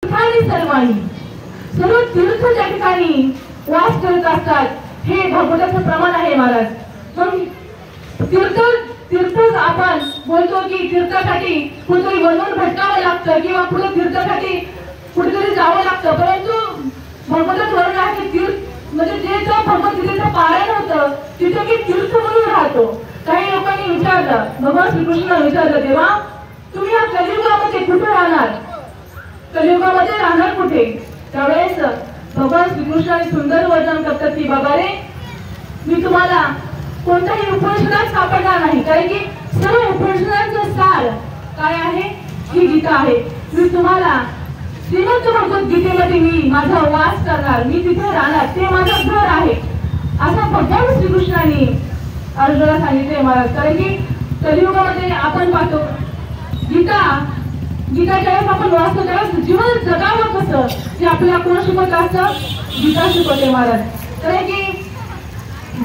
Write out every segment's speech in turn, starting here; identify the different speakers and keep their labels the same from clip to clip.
Speaker 1: सर्वांनी सर्व तीर्थ त्या ठिकाणी वास करत असतात, हे भगवंताचं प्रमाण आहे महाराज. मग तीर्थ आपण बोलतो की तीर्थासाठी कुठेतरी वनवून भटकावं लागतं किंवा कुठे तीर्थासाठी कुठेतरी जावं लागतं, परंतु भगवंताचं वर्णन आहे की तीर्थ म्हणजे जे भगवद्गीतेचं पारायण होतं तिथे की तीर्थ म्हणून राहतो. काही लोकांनी विचारलं, भगवान श्रीकृष्णाला विचारलं, देवा तुम्ही या कलियुगामध्ये कुठे राहणार, कलियुगामध्ये राहणार कुठे? त्यावेळेस भगवान श्रीकृष्णाने सुंदर वर्णन करतात की बाबा रे, मी तुम्हाला कोणत्याही उपनिषदात सापडणार नाही, कारण की सर्व उपनिषदांचं सार काय आहे, ही गीता आहे. मी तुम्हाला श्रीमंत भगवद्गीतेमध्ये मी माझा वास करणार, मी तिथे राहणार, ते माझं घर आहे, असं भगवान श्रीकृष्णाने अर्जुनाला सांगितले महाराज. कारण की कलियुगामध्ये आपण पाहतो गीता ज्यावेळेस आपण वाचतो त्यावेळेस जीवन जगावं कसं ते आपल्याला कोण शिकवत असतं, गीता शिकवते महाराज. कारण की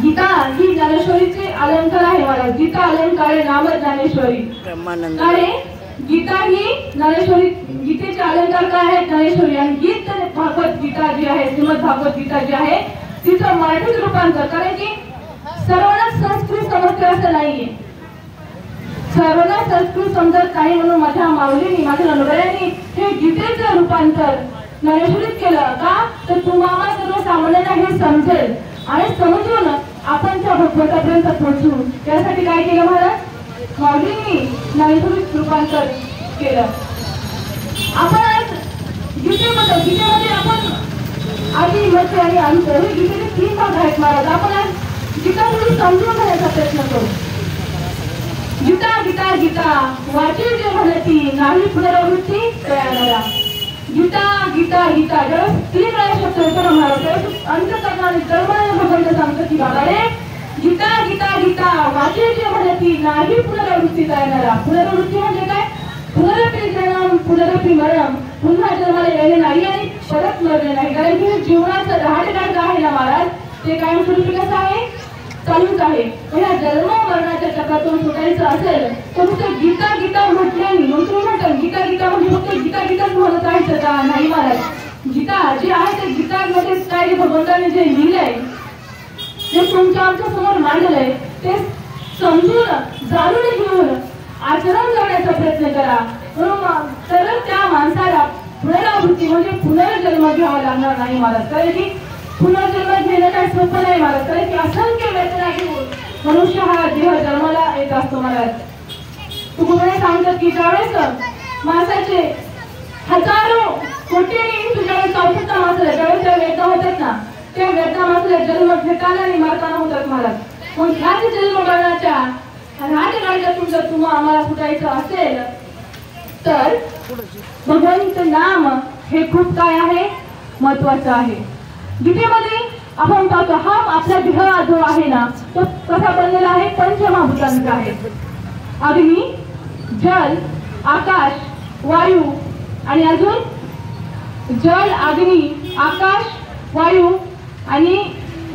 Speaker 1: गीता ही ज्ञानेश्वरीचे अलंकार आहे महाराज. गीता अलंकारे नाम ज्ञानेश्वरी. अरे गीता ही ज्ञानेश्वरी, गीतेचे अलंकार काय आहे, ज्ञानेश्वरी. आणि गीत भागवत गीता जी आहे, श्रीमद भागवत गीता जी आहे तिचं मराठीत रूपांतर. कारण की सर्वांना संस्कृत समजते असं नाहीये, सर्वांना संस्कृत समजत नाही, म्हणून माझ्या माऊलींनी माझ्या अनुयायांनी हे गीतेचं रूपांतर ज्ञानेश्वरीत केलं का, तर तुम्हाला सर्वसामान्यांना हे समजेल आणि समजून आपण त्या भगवंतापर्यंत पोहोचू. त्यासाठी काय केलं महाराज, माऊलींनी ज्ञानेश्वरीत रूपांतर केलं. आपण आज गीतेमध्ये आपण आधी मध्य आणि अंत हे गीतेचे 3 भाग आहेत महाराज. आपण आज गीता थोडी समजून घेण्याचा प्रयत्न करू. गीता गीता गीता वाचे जे म्हणती नाही पुनरावृत्ती तयार. गीता गीता गीता जेव्हा 3 वेळा शब्द होतो महाराज, अंतकरणाने कर्माने भगवंत सांगतो की बाबा रे, गीता गीता गीता वाचे जे म्हणती नाही पुनरावृत्ती तयार. पुनरावृत्ती म्हणजे काय, पुनरपी जन्म पुनरपी मरण, पुन्हा जन्माला येणे नाही आणि परत मरणे नाही. कारण की जीवनाचं रहाटगाड आहे ना महाराज, ते कायमस्वरूपी कसं आहे, चालूच आहे. या जन्म मरणाच्या चक्रातून सुटायचं असेल तर फक्त गीता गीता म्हटल्याने, मग तुम्ही म्हणता गीता गीता म्हणजे फक्त गीता गीताच म्हणत राहायचं का, नाही महाराज. गीता जे आहे ते गीतामध्ये काय भगवंताने जे लिहिलंय ते तुमच्या आमच्या समोर मांडलंय, ते समजून जाणून घेऊन आचरण करण्याचा प्रयत्न करा. म्हणून तर त्या माणसाला पुनरावृत्ती म्हणजे पुनर्जन्म घ्यावा लागणार नाही महाराज. कारण की पुनर्जन्म घेणं काय सोपं नाही महाराज. कारण की असंख्य वेदना घेऊन मनुष्य हा देह जन्माला येत असतो महाराज. तुकडे सांगतात की ज्यावेळेस माणसाचे हजारो कोटी ज्यावेळेस औषधा माणसाला ज्यावेळेस त्या वेदना होतात ना, त्या वेदना माणसाला जन्म घेताना आणि मारताना होतात महाराज. मग ह्याच जन्म मरणाच्या राजगाड्यातून जर तुम्हाला आम्हाला सुटायचं असेल तर भगवंताचं नाम हे खूप काय आहे, महत्वाचं आहे. गीतेमध्ये आपण पाहतो हा आपला देह जो आहे ना तो कसा बनलेला आहे, पंचमहाभूतांचा आहे. अग्नी, जल, आकाश, वायू आणि अजून जल, अग्नी, आकाश, वायू आणि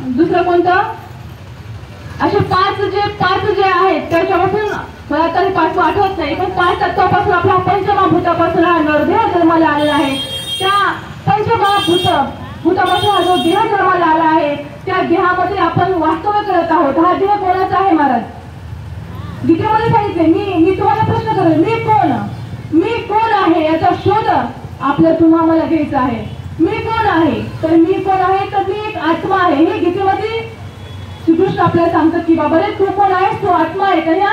Speaker 1: दुसरं कोणतं, असे 5 जे आहेत त्याच्यापासून मला तरी 5 आठवत नाही, पण 5 तत्वापासून आपला पंचमहाभूतापासून हा नरदेह जन्माला आलेला आहे. त्या पंचमहाभूतापासून हा जो देह जन्माला आला आहे त्या देहामध्ये आपण वास्तव्य करत आहोत. हा देह कोणाचा आहे महाराज, गीतेमध्ये सांगितले. मी तुम्हाला प्रश्न करेन, मी कोण आहे याचा शोध आपल्या तुम्हाला घ्यायचा आहे. मी कोण आहे, तर मी कोण आहे, तर मी एक आत्मा आहे. हे गीतेमध्ये श्रीकृष्ण आपल्याला सांगतात की बाबा रे, तू कोण आहेस, तू आत्मा आहे. तर या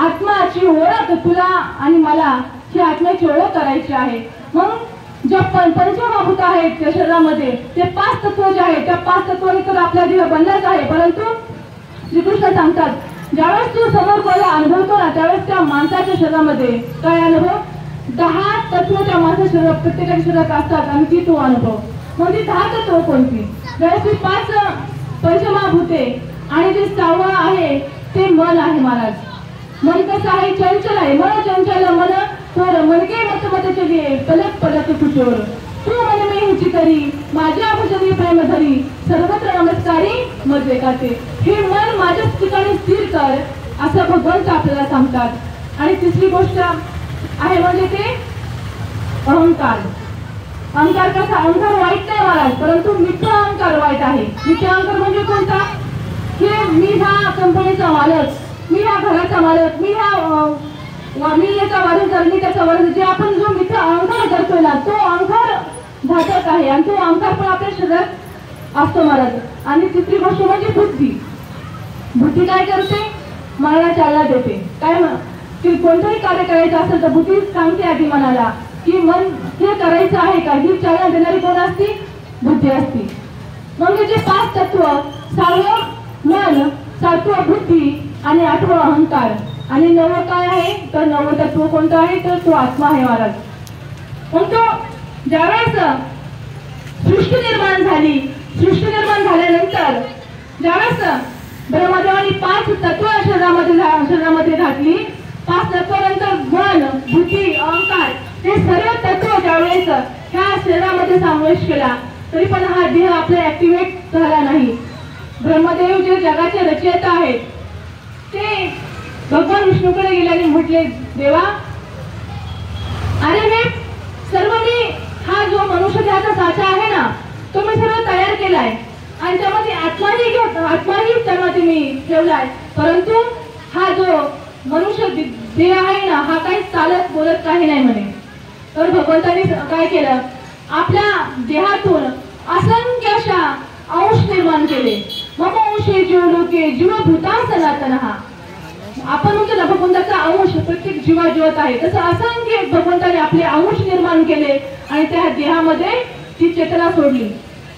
Speaker 1: आत्माची ओळख तुला आणि मला ही आत्म्याची ओळख करायची आहे. मग ज्या पंचमहाभूत आहेत त्या शरीरामध्ये ते 5 तत्व जे आहेत त्या 5 तत्वांनी तर आपला देह बनलाच आहे. परंतु श्रीकृष्ण सांगतात ज्यावेळेस तू समोर कोणाला अनुभवतो ना त्यावेळेस त्या माणसाच्या शरीरामध्ये काय अनुभव, 10 तत्व त्या माणसाच्या शरीरात प्रत्येकाच्या शरीरात असतात आणि ती तो अनुभव. मग ती 10 तत्व कोणती, ज्यावेळेस ती 5 पंचमहाभूते आणि जे 6वं आहे ते मन आहे महाराज. मन कसं आहे, चंचल आहे. मन चंचल मन थोर मनके मत मत चलिये पलक पलक कुचोर, तू मन में हिची करी माझ्या भजनी प्रेम धरी सर्वत्र नमस्कारी मज एकाचे. हे मन माझ्याच ठिकाणी स्थिर कर असं भगवंत आपल्याला सांगतात. आणि तिसरी गोष्ट आहे म्हणजे ते अहंकार. अहंकार कसा, अहंकार वाईट नाही महाराज, परंतु मिथ्या अहंकार वाईट आहे. मिथ्या अहंकार म्हणजे कोणता, की मी ह्या कंपनीचा मालक, मी ह्या घराचा मालक, मी याचा वारसदार, मी त्याचा वारसदार, जे आपण जो मिथ्या अहंकार करतोय ना, तो अहंकार घातक आहे आणि तो अहंकार पण आपल्या शरीरात असतो महाराज. आणि तिसरी गोष्ट म्हणजे बुद्धी. बुद्धी काय करते, मनाला चालना देते. काय की कोणतंही कार्य करायचं असेल तर बुद्धी सांगते आधी मनाला की मन हे करायचं आहे का, ही चालना देणारी कोण असती, बुद्धी असती. म्हणजे जे 5 तत्व, 6वं मन, 7वं बुद्धी आणि 8वं अहंकार आणि 9वं काय आहे, तर 9वं तत्व कोणतं आहे, तर तो आत्मा आहे महाराज. मग तो ज्यावेळेस सृष्टी निर्माण झाली, सृष्टी निर्माण झाल्यानंतर ज्यावेळेस ब्रह्मदेवानी 5 तत्व शरीरामध्ये घातली, 5 तत्वानंतर मन, बुद्धी, अहंकार हे सर्व तत्व ज्यावेळेस ह्या शरीरामध्ये समावेश केला, तरी पण हा देह आपला ऍक्टिव्हेट झाला नाही. ब्रह्मदेव जे जगाचे रचयिता आहेत ते भगवान विष्णूकडे गेले आणि म्हटले, देवा अरे हे सर्व मी, हा जो मनुष्य देहाचा साचा आहे ना, तो मी सर्व तयार केलाय आणि त्यामध्ये आत्माही त्यामध्ये मी ठेवलाय, परंतु हा जो मनुष्य देह आहे ना, हा काही चालत बोलत काही नाही म्हणे. तर भगवंतांनी काय केलं, आपल्या देहातून असंख्य अशा अंश निर्माण केले. मम अंशे जीव लोके जीव भूता सनातन. आपण म्हणतो ना भगवंताचा अंश प्रत्येक जीवात आहे, तसं असंख्य भगवंताने आपले अंश निर्माण केले आणि त्या देहामध्ये ती चेतना सोडली.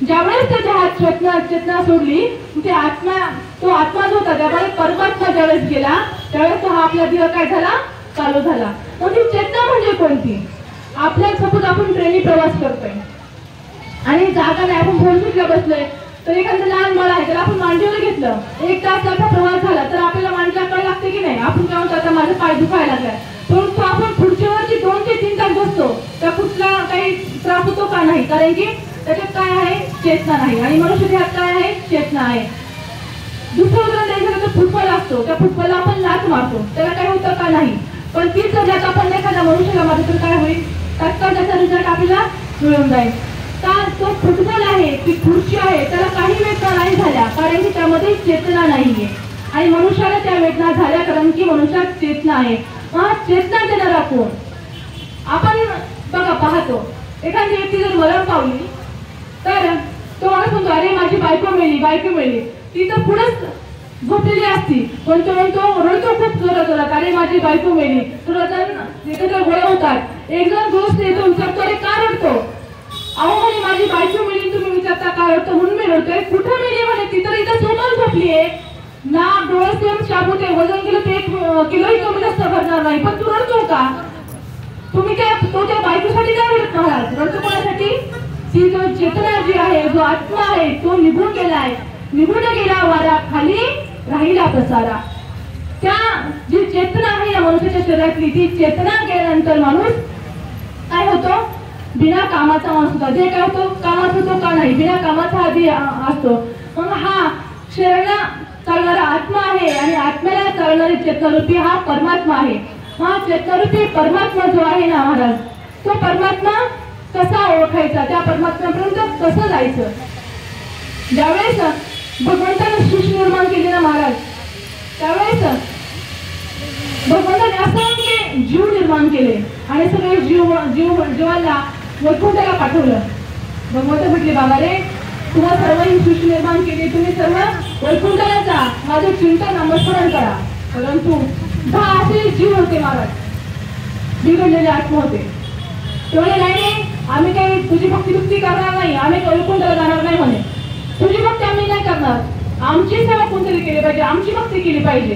Speaker 1: ज्यावेळेस त्या देहात चेतना सोडली, ते तो आत्मा जो होता त्यामुळे परमात्मा ज्यावेळेस गेला त्यावेळेस तो हा आपला देह काय झाला, चालू झाला. मग ती चेतना म्हणजे कोणती, आपल्या सपोज आपण ट्रेननी प्रवास करतोय आणि जागा नाही, आपण फोरसीटला बसलोय, तर एखादं लहान बाळ आहे तर आपण मांडीवर घेतलं, 1 तासाचा प्रवास झाला तर आपल्याला मांडीला कळ लागते की नाही, आपण काय म्हणतो आता माझा पाय दुखायला लागलाय, परंतु आपण खुर्चीवरची 2 ते 3 तास बसतो, त्या कुठला काही त्रास होतो का, नाही, कारण की त्याच्यात काय आहे, चेतना नाही. आणि मनुष्य देहात काय आहे, चेतना आहे. दुसरं उदाहरण द्यायचं तर फुटबॉल असतो, त्या फुटबॉलला आपण लात मारतो, त्याला काय होतं का, नाही, पण तीच जर आपण एखाद्या मनुष्याला मारतो तर काय होईल, तत्काळ त्याचा रिझल्ट आपल्याला मिळून जाईल. तर तो फुटबॉल आहे, ती खुर्ची आहे, त्याला काही वेदना नाही झाल्या कारण की त्यामध्ये चेतना नाहीये आणि मनुष्याला त्या वेदना झाल्या कारण की मनुष्यात चेतना आहे. चेतना देणारा कोण, आपण बघा पाहतो एखादी व्यक्ती जर मरण पावली तर तो माणूस म्हणतो, अरे माझी बायको मेली, ती तर पुढेच झोपलेली असती, पण तो रडतो खूप जोरात, अरे माझी बायको मेली. तुरंत एकत्र गोळा होतात, एक जण दोस्त येतो, विचारतो, अरे का रडतो, अहो म्हणे माझी बायको मेली, तुम्ही विचारता काय होतं, म्हणून मी रडतोय. कुठं मेली म्हणे, ती तर इथं समोर झोपलीये ना, डोळे सेम शाबूते, वजन केलं ते 1 किलोही कमी जास्त भरणार नाही, पण तू रडतो का, तुम्ही काय तो त्या बायकोसाठी काय रडत आहात, रडतो कोणासाठी, ती जो चेतना जी आहे, जो आत्मा आहे तो निघून गेला वारा खाली राहिला पसारा. त्या जी चेतना आहे या मनुष्याच्या शरीरातली, ती चेतना गेल्यानंतर माणूस काय होतो, बिना कामाचा माणूस होता. जे काय होतो, कामाचा होतो का नाही, बिना कामाचा आधी असतो. मग हा शरीराला चालणारा आत्मा आहे आणि आत्म्याला चालणारी चेतनारूपी हा परमात्मा आहे. हा चेतनारूपी परमात्मा जो आहे ना महाराज, तो परमात्मा कसा ओळखायचा, त्या परमात्म्यापर्यंत कसं जायचं. ज्यावेळेस भगवंताने सृष्टी निर्माण केली ना महाराज, त्यावेळेस भगवंताने असंख्य जीव निर्माण केले आणि सगळे जीवांना वैकुंठाला पाठवलं. भगवंत म्हटले, बाबा रे तुम्हा सर्व ही सृष्टी निर्माण केली, तुम्ही सर्व वैकुंठाला जा, माझे चिंतन नामस्मरण करा. परंतु 10 असे जीव होते महाराज, बिघडलेले आत्मा होते. तेवढे नाही, आम्ही काही तुझी भक्ती करणार नाही, आम्ही वैकुंठाला जाणार नाही म्हणे, तुझी भक्ती आम्ही नाही करणार, आमची सेवा कोणतरी केली पाहिजे, आमची भक्ती केली पाहिजे.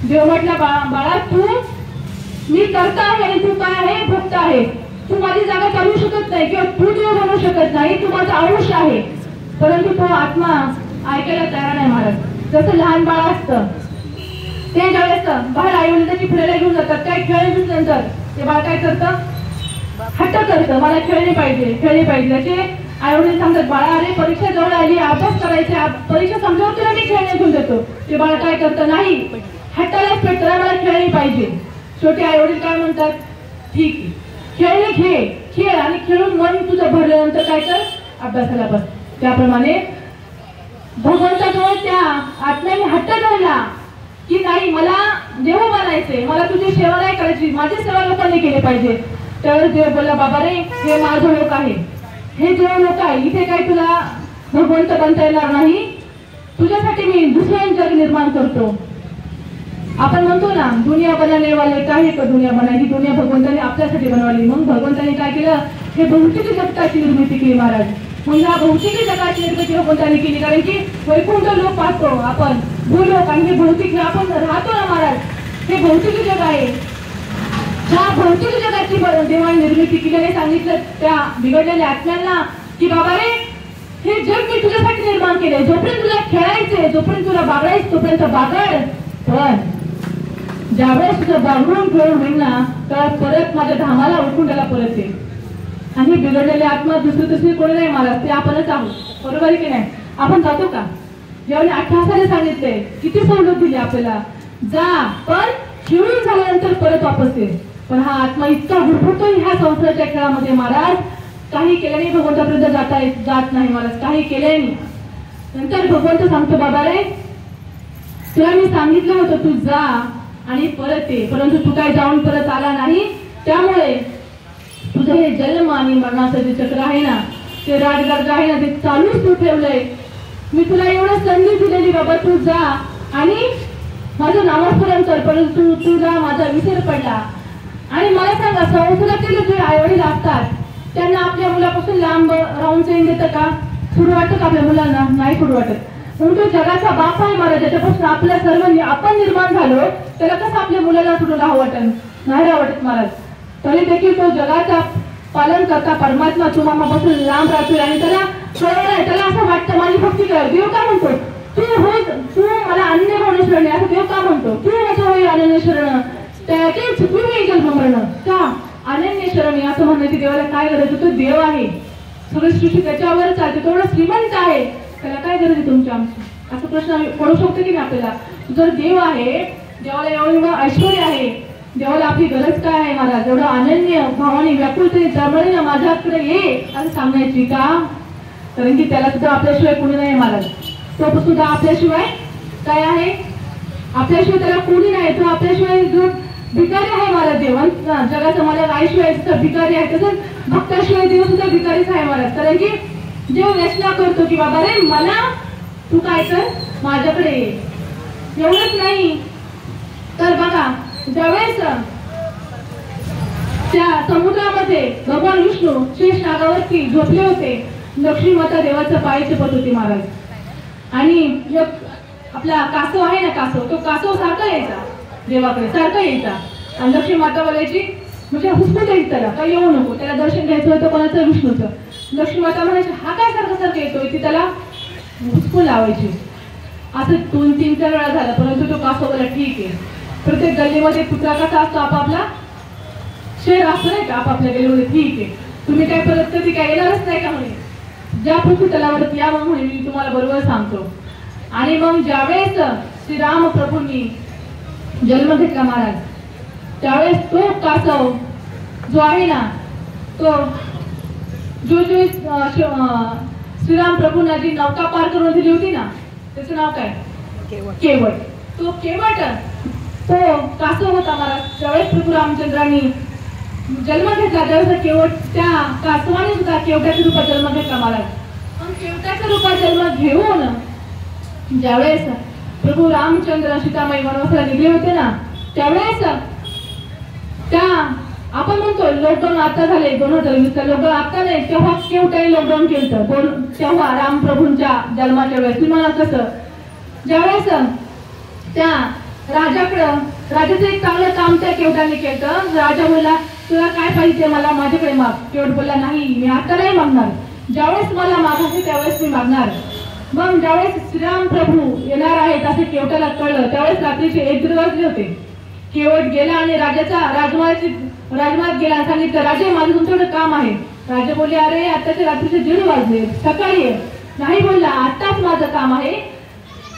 Speaker 1: देव म्हटला, बाळा तू, मी करता आहे आणि तू काय आहे, भक्त आहे, तू माझी जागा चालू शकत नाही किंवा तू देव बनवू शकत नाही, तू माझा अंश आहे. परंतु तो आत्मा ऐकायला तयार नाही महाराज. जसं लहान बाळ असतं, ते ज्यावेळेस बाहेर आई वडील त्याची फिरायला घेऊन जातात, काय खेळल्यानंतर ते बाळ काय करतं, हट्ट करतं, मला खेळले पाहिजे. त्याचे आई वडील सांगतात, बाळा अरे परीक्षा जवळ आली, अभ्यास करायचा, परीक्षा समजावून तुला मी खेळणे घेऊन देतो. ते बाळ काय करतं, नाही, हट्टालाच पेटतं, मला खेळली पाहिजे. शेवटी आई वडील काय म्हणतात, ठीक खेळणे घे, खेळ आणि खेळून मन तुझं भरल्यानंतर काय कर, अभ्यासाला बस. त्याप्रमाणे भगवंताजवळ त्या आत्म्याने हट्ट धरला की नाही, मला देव बनायचे, मला तुझी सेवा नाही करायची, माझी सेवा लोकांनी केली पाहिजे. त्यावेळेस देव बोलला, बाबा रे, हे माझं लोक आहे, हे देव लोक आहे, इथे काही तुला भगवंत बनता येणार नाही, तुझ्यासाठी मी दुसरं जग निर्माण करतो. आपण म्हणतो ना, दुनिया बनाने वाले काय का दुनिया बनाई, ही दुनिया भगवंताने आपल्यासाठी बनवली. मग भगवंताने काय केलं, हे भौतिक जगताची निर्मिती केली महाराज. मग ह्या भौतिक जगाची निर्मिती भगवंताने केली, कारण की वैकुंठ लोक पाहतो आपण, भूलोक, आणि हे भौतिक आपण राहतो ना महाराज, हे भौतिक जग आहे. ह्या भौतिक जगाची देवाने निर्मिती केल्याने सांगितलं त्या बिघडलेल्या आत्म्यांना की बाबा रे, हे जग मी तुझ्यासाठी निर्माण केले, जोपर्यंत तुला खेळायचे, जोपर्यंत तुला बागडायचं तोपर्यंत बागड, पण ज्यावेळेस तुझं बागडून खेळून होईल ना, तर परत माझ्या धामाला वैकुंठाला परत ये. आणि बिघडलेले आत्मा दुसरी कोणी नाही महाराज, ते आपणच आहोत. बरोबर आहे की नाही? आपण जातो का? जेव्हा अठ्ठासाने सांगितले, किती सवलत दिली आपल्याला, जा पण खेळून झाल्यानंतर परत वापस ये. पण हा आत्मा इतका गुरफटतो ह्या संसाराच्या खेळामध्ये महाराज, काही केल्याने भगवंतापर्यंत जात नाही महाराज, काही केल्याने. नंतर भगवंत सांगतो, बाबा रे, तुला मी सांगितलं होतं तू जा आणि परत ये, परंतु तू काय जाऊन परत आला नाही. त्यामुळे तुझं हे जन्म आणि मरणाचं जे चक्र आहे ना, ते राजगार्ग आहे ना, ते चालूच तू ठेवलंय. मी तुला एवढं संधी दिलेली, बाबा तू जा आणि माझं नामस्मरण कर, परंतु तुझा माझा विसर पडला. आणि मला सांगा, संसारातील जे आईवडील असतात त्यांना आपल्या मुलापासून लांब राहून चैन देतं का? सुरू वाटत आपल्या मुलांना? नाही सुरू वाटत. म्हणून तो जगाचा बाप आहे महाराज, त्याच्यापासून आपल्या सर्व आपण निर्माण झालो, त्याला कसं आपल्या मुलाला सुरू राहावं वाटत? नाही राहावं वाटत महाराज. तरी देखील तो जगाचा पालन करता परमात्मा तुम्हापासून लांब राहतोय आणि त्याला कळलं, त्याला असं वाटतं माझी भक्ती कर. देव का म्हणतो, तू मला अन्य भावने शरण, असं देव का म्हणतो? तू माझं होई अनन्य शरण, त्याचे चुकून येईल जन्म मरण का अनन्य शरण, असं म्हणण्याची देवाला काय गरज? तो देव आहे, सगळी सृष्टी त्याच्यावर चालते, तेवढं श्रीमंत आहे, त्याला काय गरज आहे तुमच्या आमची? असा प्रश्न पडू शकतो की नाही आपल्याला? जर देव आहे, देवाला एवढं ऐश्वर्य आहे, देवाला आपली गरज काय आहे महाराज? एवढं अनन्य भावाने व्याकुलते जमणे माझ्याकडे ये असं सांगायची का? कारण की त्याला सुद्धा आपल्याशिवाय कोणी नाही महाराज. तो सुद्धा आपल्याशिवाय काय आहे? आपल्याशिवाय त्याला कोणी नाही. तो आपल्याशिवाय जो भिकारी आहे महाराज, देव जगाचा मला आईशिवाय सुद्धा भिकारी आहे, तसंच भक्ताशिवाय देव सुद्धा भिकारीच आहे महाराज. कारण की देव व्यसना करतो की बाबा रे, मला तू काय कर, माझ्याकडे ये. एवढंच नाही तर बघा, ज्यावेळेस त्या समुद्रामध्ये भगवान विष्णू शेष नागावरती झोपले होते, लक्ष्मी माता देवाचं पाय चपत होती महाराज. आणि आपला कासव आहे ना, तो कासव सारखा यायचा देवाकडे, सारखा यायचा. आणि लक्ष्मी माता बोलायची, म्हणजे हुसकून द्यायची त्याला, काही येऊ नको, त्याला दर्शन घ्यायचं होतं कोणाचं? विष्णूचं. लक्ष्मी माता म्हणायची, हा काय सारखं येतोय? ती त्याला हुसकून लावायची. असं 2-3 वेळा झाला, परंतु तो कासव बोला ठीक आहे. प्रत्येक गल्लीमध्ये कुत्रा कसा असतो, आपापला शेर असतो नाही का, आपापल्या गल्लीमध्ये, ठीक आहे, तुम्ही काय परत कधी काय येणारच नाही का म्हणे, ज्या पृथ्वी तलावरती या मग म्हणे, मी तुम्हाला बरोबर सांगतो. आणि मग ज्यावेळेस श्रीराम प्रभूंनी जन्म घेतला महाराज, त्यावेळेस तो कासव जो आहे ना, तो जो श्रीराम प्रभूंना जी नौका पार करून दिली होती ना, त्याचं नाव काय? केवट. तो केवट तो कासव होता महाराज. ज्यावेळेस प्रभू रामचंद्रांनी जन्म घेतला त्यावेळेस केवट त्या कासवाने सुद्धा केवट्याच्या रूपात जन्म घेतला महाराज. पण केवट्याच्या रूपात जन्म घेऊन ज्यावेळेस प्रभू रामचंद्र सीतामाई वनवासाला निघले होते ना, त्यावेळेस त्या आपण म्हणतो लॉकडाऊन आता झाले 2020 लॉकडाऊन आता नाही, तेव्हा केवट्याने लॉकडाऊन केलं. तेव्हा रामप्रभूंच्या जन्माच्या वेळेस तुम्हाला कसं, ज्यावेळेस त्या राजाकडं, राजाचं एक चांगलं काम त्या केवटाने केलं. राजा बोलला, तुला काय पाहिजे मला, माझ्याकडे माग. केवट बोलला, नाही मी आता नाही मागणार, ज्यावेळेस मला मागायचे त्यावेळेस मी मागणार. मग ज्यावेळेस श्रीराम प्रभू येणार आहेत असं केवटाला कळलं, त्यावेळेस रात्रीचे 1-1:30 वाजले होते. केवट गेला आणि राजाचा राजमार्ग गेला आणि सांगितलं, राजे माझं तुमच्याकडे काम आहे. राजा बोलले, अरे आताच्या रात्रीचे 1:30 वाजले, सकाळी आहे. नाही बोलला, आताच माझं काम आहे.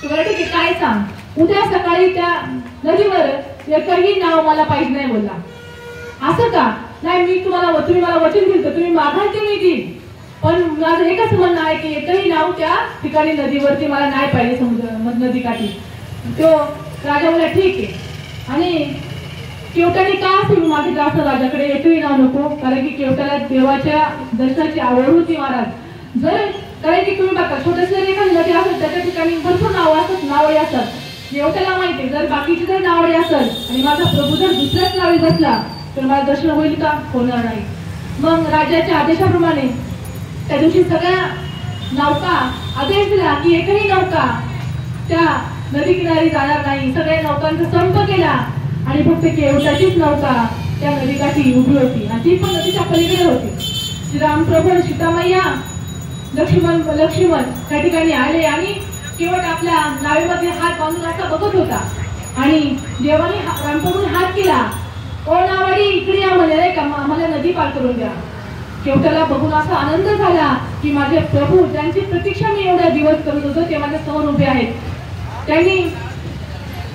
Speaker 1: तुम्हाला ठीक आहे, काय सांग. उद्या सकाळी त्या नदीवर एकही नाव मला पाहिजे नाही बोलला. असं का? नाही मी तुम्ही मला वचन दिलं तर तुम्ही मागाल ते मी देईन, पण माझं एकच म्हणणं आहे की एकही नाव त्या ठिकाणी नदीवरती मला नाही पाहिजे, समुद्र नदीकाठी. तो राजा मला ठीक आहे. आणि केवटाने का असं मागितलं असं राजाकडे, एकही नाव नको, कारण की केवटाला देवाच्या दर्शनाची आवड होती महाराज. जर कारण की तुम्ही बघा छोटस एखादी नदी असेल त्याच्या ठिकाणी भरपूर नावळी असतात. केवटाला माहिती जर बाकीची जर नावळी असेल आणि माझा प्रभू जर दुसऱ्याच नावी बसला तर मला दर्शन होईल का? होणार नाही. मग राजाच्या आदेशाप्रमाणे त्या दिवशी सगळ्या नौका आदेश दिला की एकही नौका त्या नदी किनारी जाणार नाही. सगळ्या नौकांचा संप केला आणि फक्त केवटाचीच नौका त्या नदीकाठी उभी होती आणि ती पण नदीच्या पलीकडे होती. श्रीराम प्रभू सीतामैया लक्ष्मण त्या ठिकाणी आले आणि केवट आपल्या नावेमध्ये हात बांधून असा बघत होता आणि देवाने रामप्रभूने हात केला, ओ नावाडी इकडे या म्हणे, नाही का आम्हाला नदी पार करून द्या. केवटाला बघून असा आनंद झाला की माझे प्रभू ज्यांची प्रतीक्षा मी एवढ्या दिवस करत होतो ते माझ्या समोर उभे आहेत. त्यांनी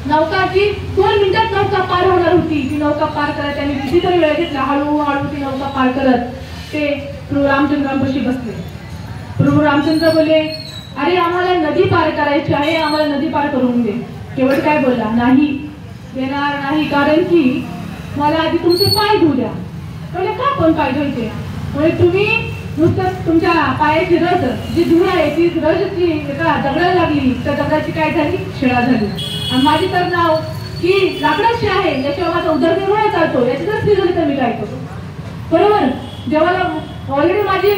Speaker 1: नौका जी 2 मिनिटात नौका पार होणार होती ती नौका पार करत त्यांनी कितीतरी वेळ घेतला. हळूहळू ती नौका पार करत ते प्रभू रामचंद्रांपाशी बसले. प्रभू रामचंद्र बोले, अरे आम्हाला नदी पार करायची आहे, आम्हाला नदी पार करून दे. केवट काय बोलला, नाही देणार नाही, कारण की मला आधी तुमचे पाय धुऊ द्या. म्हणजे का पण पाय धुवायचे? म्हणजे तुम्ही नुसतं तुमच्या पायाची रज जी धूळ आहे ती रजची एका दगडाला लागली त्या दगडाची काय झाली, शिळा झाली. आणि माझी तर नाव की लाकडाची आहे, याच्यावर माझा उदरनिर्वाह चालतो, याची जर स्त्री झाली तर मी काय करू? बरोबर. जेव्हा ऑलरेडी माझी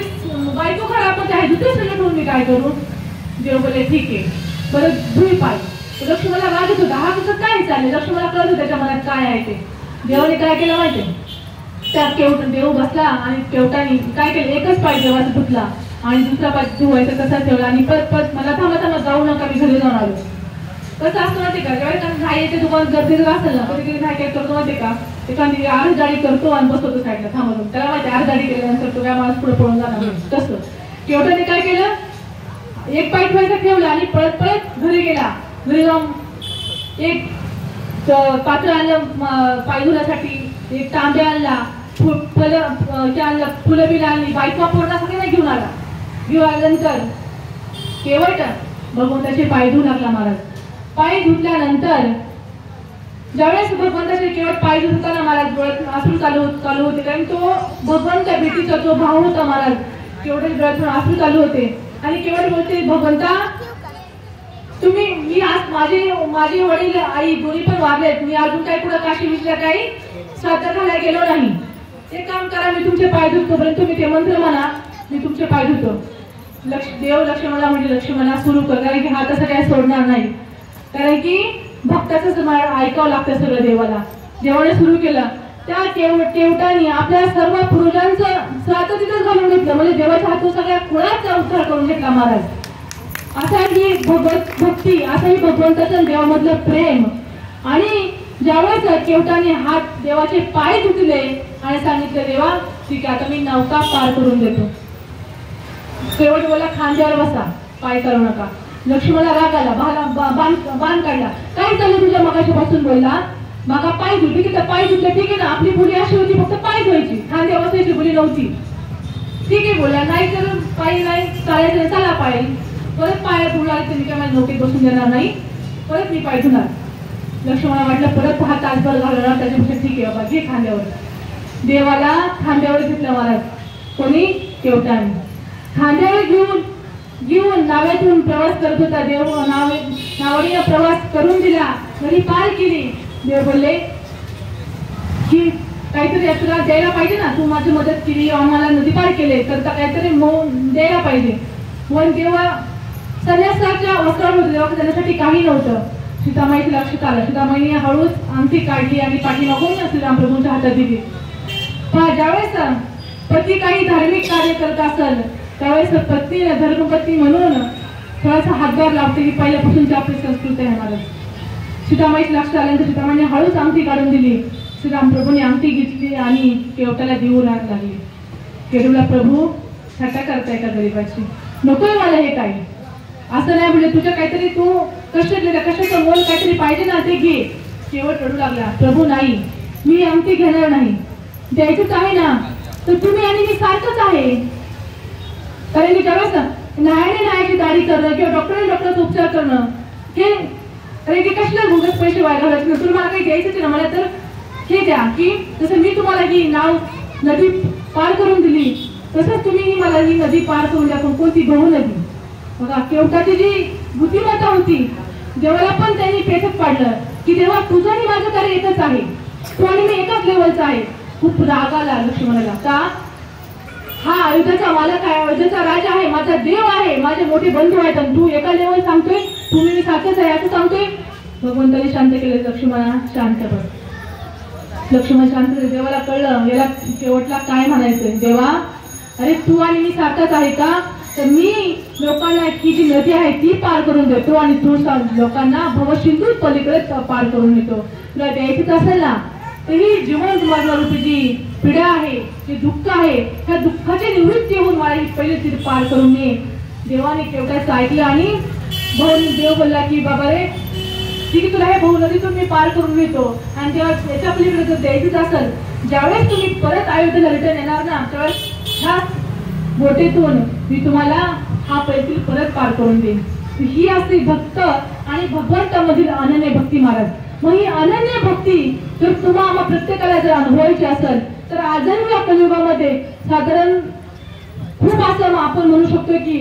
Speaker 1: बायको खराब आहे, दुसरी स्त्री ठेवून मी काय करू? देव बोले ठीक आहे, बरं धुई पाय. लक्ष्मणाला राग येत होता, हा कसं काय चालले? लक्ष्मणाला कळत होतं त्याच्या मनात काय आहे ते. देवाने काय केलं माहितीये, त्या देव बसला आणि केवटाने काय केलं, एकच पाय देवाचा धुतला आणि दुसरा पाय धुवायचा तसा ठेवला आणि परत मला थांबा जाऊ नका, मी घरी जाऊन आलो. कसं असतं माहिती का, जेव्हा घाईच्या दुकान गर्दी जर असेल ना कधी घाई काय करतो माहिती का, एखादी आरदाडी करतो आणि बसवतो साईडला थांबवतो. त्याला माहिती आरदाडी केल्यानंतर तो काय माणूस पुढे पळून जाणार. तसं केवटाने काय केलं, एक पाय ठेवायचा ठेवला आणि परत घरी गेला. घरी जाऊन एक पात्र आणलं पाय धुण्यासाठी, एक तांबे आणला, फुलं बिलं आणली, बायको पूर्ण सगळ्यांना घेऊन आला. घेऊन आल्यानंतर केवट भगवंताचे पाय धुवू लागला महाराज. पाय धुतल्यानंतर ज्यावेळेस भगवंताचे केवट पाय धुताना महाराज डोळ्यातून अश्रू चालू होते, कारण तो भगवंत भेटीचा जो भाव होता महाराज, केवढे डोळ्यातून अश्रू चालू होते. आणि केवट बोलते, भगवंता तुम्ही मी आज माझे वडील आई दोन्ही पण वारलेत, मी अजून काही पुढे काशी विसल्या काही श्राद्ध घालायला गेलो नाही. एक काम करा, मी तुमचे पाय धुतो, परंतु तुम्ही ते मंत्र म्हणा, मी तुमचे पाय धुतो. देव लक्ष्मणाला म्हणजे लक्ष्मणा सुरू कर, कारण की हा तसं काय सोडणार नाही, कारण की भक्ताचं ऐकावं लागतं सगळं देवाला. देवाने सुरू केलं. त्या केवटाने आपल्या सर्व पूर्वजांचं श्राद्ध तिथेच घालून घेतलं, म्हणजे देवाच्या हातून सगळ्या कुणाचा उद्धार करून घेतला महाराज. असा ही भक्ती, असाही भगवंताचं देवामधलं प्रेम. आणि ज्यावेळेस केवटाने हात देवाचे पाय धुतले आणि सांगितलं, देवा ठीक आहे, आता मी नौका पार करून देतो. केवट बोला, खांद्यावर बसा, पाय करू नका. लक्ष्मणाला राग आला, बाण काढला, काय चाललं तुझ्या मगाशी पासून? बोलला, मागा पाय धुतले, ठीक आहे पाय धुतले, ठीक आहे ना, आपली बोली अशी होती फक्त पाय धुवायची, खांद्यावर बसायची बोली नव्हती. ठीक आहे बोला, नाही तर पायी नाही चालायचं, चला पाय. परत पाया धुला, तुम्ही काय माझ्या नौकेत बसून देणार नाही, परत मी पाय धुणार. लक्ष्मणा वाटलं परत हा तासभर घालवणार, त्याच्यापेक्षा ठीक आहे बाबा घे खांद्यावर. देवाला खांद्यावर घेतलं महाराज. कोणी? केवटाने. खांद्यावर घेऊन नावेतून प्रवास करत होता देव. नावडीने प्रवास करून दिला, नदी पार केली. देव बोलले की काहीतरी तुला द्यायला पाहिजे ना, तू माझी मदत केली, आम्हाला नदी पार केले, तर काहीतरी द्यायला पाहिजे. पण देवा संन्यासाच्या वस्त्रावर होते, तेव्हा त्याच्यासाठी काही नव्हतं. सीतामाईचं लक्षात आलं. सीतामाईने हळूच अंगठी काढली आणि पाठीमागून श्रीरामप्रभूंच्या हातात दिली. पण ज्यावेळेस पती काही धार्मिक कार्य करत असेल त्यावेळेस पत्नीने धर्मपत्नी म्हणून थोडासा हातभार लावते, ही पहिल्यापासूनची आपली संस्कृती आहे महाराज. सीतामाईचं लक्षात आल्यानंतर सीतामाईने हळूच अंगठी काढून दिली. श्रीरामप्रभूने अंगठी घेतली आणि केवटाला देऊ लागली. केवटला, प्रभू थट्टा करताय का गरीबाची? नकोय मला हे काही, असं नाही म्हणजे तुझ्या काहीतरी तू कशाचं मोल काहीतरी पाहिजे ना, ते घे. केवट रडू लागला, प्रभू नाही, मी अंगठी घेणार नाही. द्यायचंच आहे ना, तर तुम्ही आणि मी सारखंच आहे. कारण की ज्यावेळेस न्यायाची दाढी करणं किंवा डॉक्टरचा उपचार करणं हे अरे की कसलं भोगस पैसे वाया घालायचे. तुला मला काही द्यायचं ना, मला तर हे द्या की जसं मी तुम्हाला ही नाव नदी पार करून दिली तसंच तुम्ही मला ही नदी पार करून द्या. कोणती गहू नदी बघा. केवटाची जी बुद्धिमत्ता होती देवाला पण त्यांनी पेटत पाडलं की देवा तुझं आणि माझं कार्य एकच आहे, तू आणि मी एकाच लेवलचा आहे. खूप राग आला लक्ष्मणाला का हा अयोध्याचा मालक आहे, अयोध्याचा राजा आहे, माझा देव आहे, माझे मोठे बंधू आहेत आणि तू एका लेवल सांगतोय तुम्ही मी सारखंच आहे असं सांगतोय. भगवंताने शांत केले. लक्ष्मणा शांत बस. लक्ष्मण शांत झाले. देवाला कळलं याला शेवटला काय म्हणायचंय. देवा अरे तू आणि मी सारखाच आहे का, तर मी लोकांना ही जी नदी आहे ती पार करून देतो आणि तू लोकांना भवसिंधू पलीकडे पार करून येतो. तुला द्यायचं असेल ना तरी जीवन मार्ग रूपी जी पीडा आहे, जे दुःख आहे, त्या दुःखाची निवृत्ती होऊन मला पहिले ती पार करून ये. देवाने केवढ्याच ऐकलं आणि देव बोलला की बाबा रे ठीक आहे, तुला हे भाऊ नदीतून मी पार करून येतो. आणि तेव्हा त्याच्या पलीकडे जर द्यायचंच असेल, ज्यावेळेस तुम्ही परत अयोध्येला रिटर्न येणार ना त्यावेळेस ह्या बोटीतून मी तुम्हाला हा पैसे परत पार करून देईन. ही असते भक्त आणि भगवंतामधील अनन्य भक्ती महाराज. मग ही अनन्य भक्ती जर तुम्हाला प्रत्येकाला जर अनुभवायची असेल तर आजही या कलियुगामध्ये साधारण खूप असं आपण म्हणू शकतो की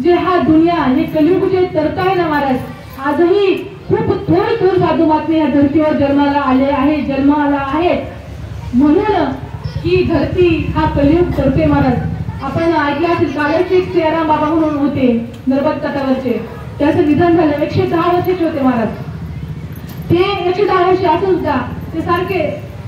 Speaker 1: जे हा दुनिया हे कलियुग जे तरत आहे ना महाराज, आजही खूप थोर साधू महात्मे या धर्तीवर जन्माला आले आहे, जन्माला आहेत. म्हणून ही धरती हा कलियुग तरते महाराज. आपण ऐकलं असेल कालची सियाराम बाबा म्हणून होते नर्मदा तटावरचे, त्याचं निधन झालं. 110 वर्षाचे होते महाराज. ते 110 वर्ष असून सुद्धा ते सारखे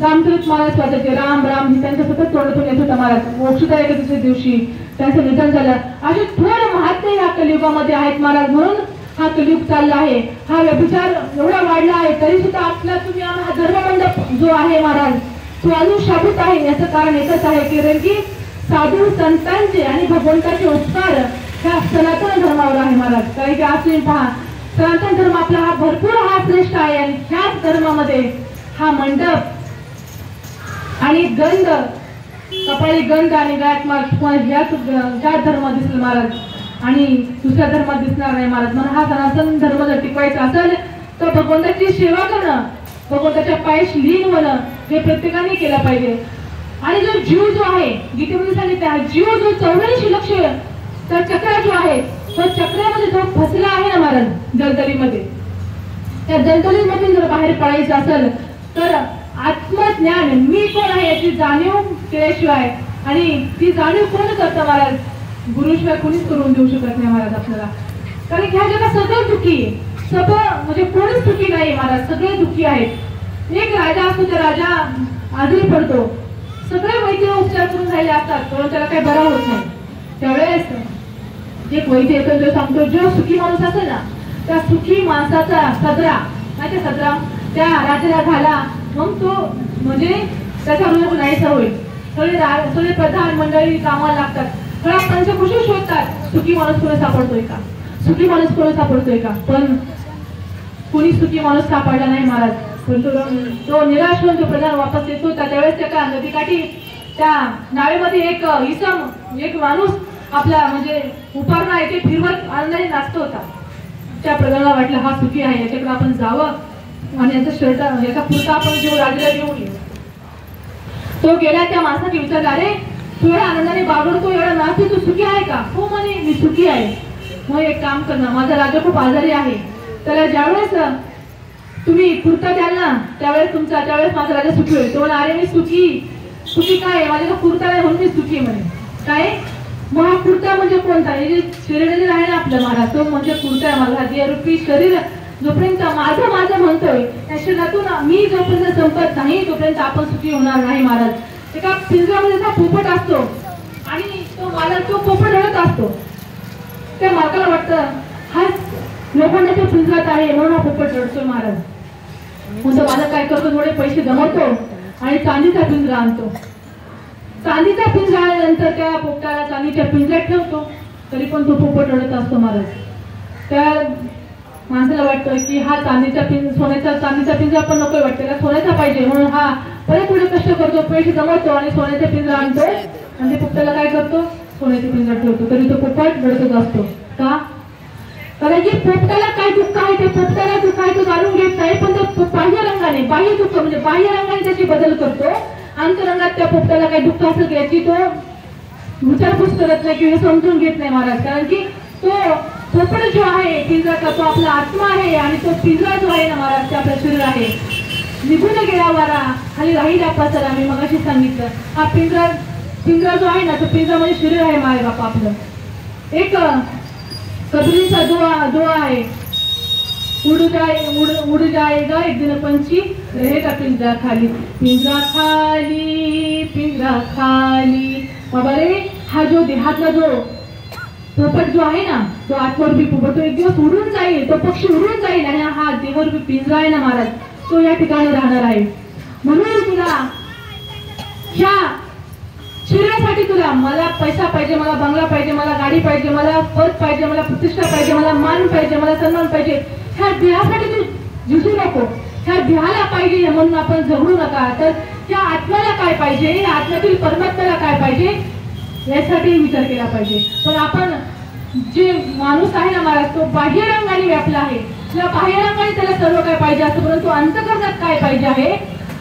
Speaker 1: रामचरित महाराज वाचायचे. राम राम ही त्यांच्या सतत तोंडातून येत होता महाराज. मोक्षदा एकादशीच्या दिवशी त्यांचं निधन झालं. असे थोर महात्मे या कलियुगामध्ये आहेत महाराज. म्हणून हा कलियुग चालला आहे. हा व्यभिचार एवढा वाढला आहे तरी सुद्धा आपला तुम्ही हा धर्ममंडप जो आहे महाराज तो अजून शाबूत आहे. याचं कारण एकच आहे की साधू संतांचे आणि भगवंताचे उपकार ह्या सनातन धर्मावर आहे महाराज. कारण की आज तुम्ही पहा सनातन धर्म आपला हा भरपूर हा श्रेष्ठ आहे आणि ह्याच धर्मामध्ये हा मंडप आणि गंध कपाळी गंध आणि गायक ह्याच धर्म दिसेल महाराज आणि दुसऱ्या धर्मात दिसणार नाही महाराज. म्हणून हा सनातन धर्म जर टिकवायचा असेल तर भगवंताची सेवा करणं, भगवंताच्या पायाशी लीन होणं हे प्रत्येकाने केलं पाहिजे. आणि जो जीव जो आहे गीतेमध्ये सांगितलं जीव जो 84 लक्ष तर चक्र जो आहे तो चक्रामध्ये जो फसला आहे ना महाराज दलदलीमध्ये, त्या दलदलीमधून जर बाहेर पडायचं असेल तर आत्मज्ञान मी कोण आहे याची जाणीव केल्याशिवाय आणि ती जाणीव कोण करतं महाराज, गुरुशिवाय कोणीच करून देऊ शकत नाही महाराज आपल्याला. कारण ह्या जगात सगळं दुःखी सगळं म्हणजे कोणीच सुखी नाही महाराज. सगळे दुःखी आहेत. एक राजा असतो त्या राजा आजारी पडतो, सगळे वैद्य उपचार करून राहिले असतात पण त्याला काही बरा होत नाही. त्यावेळेस एक वैद्य येतो जो सांगतो जो सुखी माणूस असेल ना त्या सुखी माणसाचा सदरा नाही सदरा त्या राजाला झाला मग तो म्हणजे त्याचा रोग नाहीसा होईल. सगळे प्रधान मंडळी कामाला लागतात, सगळ्या पंचकृषी शोधतात सुखी माणूस कोणी सापडतोय का, सुखी माणूस कोणी सापडतोय का, पण कोणी सुखी माणूस सापडला नाही महाराज. पण तो निराश होऊन जो प्रधान वापस येतो त्यावेळेस त्या नदीकाठी त्या नावेमध्ये एक माणूस आपला म्हणजे उपारणा आहे ते फिरवत आनंदाने नाचतो होता. त्या प्रधानाला वाटलं हा सुखी आहे याच्याकडे आपण जावं आणि याचा शर्ट याचा कुर्ता आपण घेऊ राजाला घेऊन येऊ. तो गेला त्या माणसाने विचारला अरे तू एवढा आनंदाने बागडतो एवढा नाचतो तू सुखी आहे का. हो म्हणे मी सुखी आहे. मग एक काम कर ना माझा राजा खूप आजारी आहे त्याला ज्यावेळेस तुम्ही कुर्ता द्याल ना त्यावेळेस माझा राजा सुखी होईल. तो म्हणा अरे मी सुखी काय आहे माझ्याकडे कुर्ता नाही म्हणून मी सुखी म्हणे. काय मग हा कुर्ता म्हणजे कोणता हे जे शरीर आहे ना आपलं महाराज तो म्हणजे कुर्ता आहे. माझा देहरूपी शरीर जोपर्यंत माझं म्हणतोय त्या शरीरातून मी जोपर्यंत संपत नाही तोपर्यंत आपण सुखी होणार नाही महाराज. एका पिंजऱ्यामध्ये असा पोपट असतो आणि तो मालक तो पोपट रडत असतो. त्या मालकाला वाटतं हा लोखंडाच्या पिंजऱ्यात आहे म्हणून हा पोपट रडतोय महाराज. मग तो मालक काय करतो थोडे पैसे जमवतो आणि चांदीचा पिंजरा आणतो. चांदीचा पिंजरा आल्यानंतर त्या पोपटाला चांदीच्या पिंजऱ्यात ठेवतो तरी पण तो पोपट रडत असतो महाराज. त्या माणसाला वाटतं की हा सोन्याचा चांदीचा पिंजरा पण नको वाटतं त्याला सोन्याचा पाहिजे म्हणून हा परत पुढे कष्ट करतो, पैसे जमवतो आणि सोन्याचा पिंजरा आणतो आणि ते पोपटाला काय करतो, सोन्याचा पिंजरा ठेवतो. तरी तो पोपट रडतच असतो. का? कारण की पोपटाला काय दुःख आहे, ते पोपटाला दुःख आहे तो जाणून घेत नाही, पण तो बाह्य रंगाने, बाह्य दुःख म्हणजे बाह्य रंगाने त्याची बदल करतो. अंतरंगात त्या पोपटाला काही दुःख असेल याची तो विचारपूस करत नाही किंवा समजून घेत नाही महाराज. कारण की तो पोपट जो आहे पिंजराचा तो आपला आत्मा आहे आणि तो पिंजरा जो आहे ना महाराज ते आपलं शरीर आहे. निघून गेला वारा खाली राहिला पसरा, मी मगाशी सांगितलं. हा पिंजरा जो आहे ना तो पिंजरा म्हणजे शरीर आहे माय बापा आपलं. एक कबीरचा दुआ आहे, उड़ जाएगा एक दिन पंछी रहेगा पिंजरा खाली, पिंजरा खाली पिंजरा खाली. बाबा रे, हा जो देहातला जो पोपट जो आहे ना तो आत्मरूपी पोपट तो एक दिवस उडून जाईल, तो पक्षी उडून जाईल आणि हा देहरूपी पिंजरा आहे ना महाराज तो या ठिकाणी राहणार आहे. म्हणून तुला ह्या शरीरासाठी तुला मला पैसा पाहिजे, मला बंगला पाहिजे, मला गाडी पाहिजे, मला पद पाहिजे, मला प्रतिष्ठा पाहिजे, मला मान पाहिजे, मला सन्मान पाहिजे, ह्या देहासाठी तू झुजू नको. ह्या देहाला पाहिजे म्हणून आपण झगडू नका. तर त्या आत्म्याला काय पाहिजे, या आत्म्यातील परमात्म्याला काय पाहिजे यासाठी विचार केला पाहिजे. पण आपण जे माणूस आहे ना महाराज तो बाह्य रंगाने व्यापला आहे. त्या बाह्य रंगाने त्याला सर्व काय पाहिजे असं, परंतु अंतःकरणात काय पाहिजे आहे,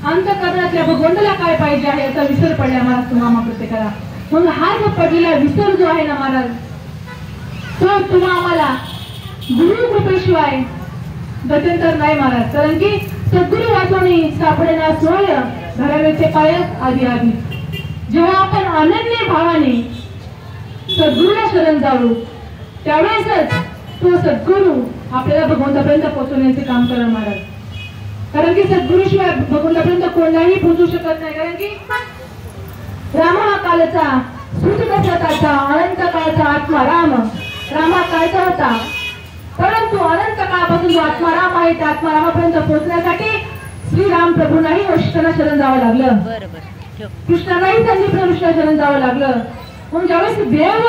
Speaker 1: अंतःकरणातल्या भगवंताला काय पाहिजे आहे याचा विसर पडला महाराज तुम्हाला प्रत्येकाला. म्हणून हा जो पडलेला विसर जो आहे ना महाराज तो तुम्हा आम्हाला गुरु कृपेशिवाय गत्यंतर नाही महाराज. कारण की सद्गुरु वाचवणी सापडेना सोय घरावेचे पायक आधी आधी. जेव्हा आपण अनन्य भावाने सद्गुरूला शरण जाऊ त्यावेळेसच तो सद्गुरू आपल्याला भगवंतापर्यंत पोहोचवण्याचे काम करणार महाराज. कारण की सद्गुरूशिवाय भगवंतापर्यंत कोणाही पोहोचू शकत नाही. कारण की राम हा कालचा सुतदशरथाचा अनंत काळचा आत्मा राम हा कालचा होता, परंतु अनंत काळापासून जो आत्मा राम आहे त्या आत्मा रामापर्यंत पोहोचण्यासाठी श्रीराम प्रभूंनाही वशिष्ठांना शरण जावं लागलं, कृष्णालाही संदीपना शरण जावं लागलं. म्हणून ज्यावेळेस देव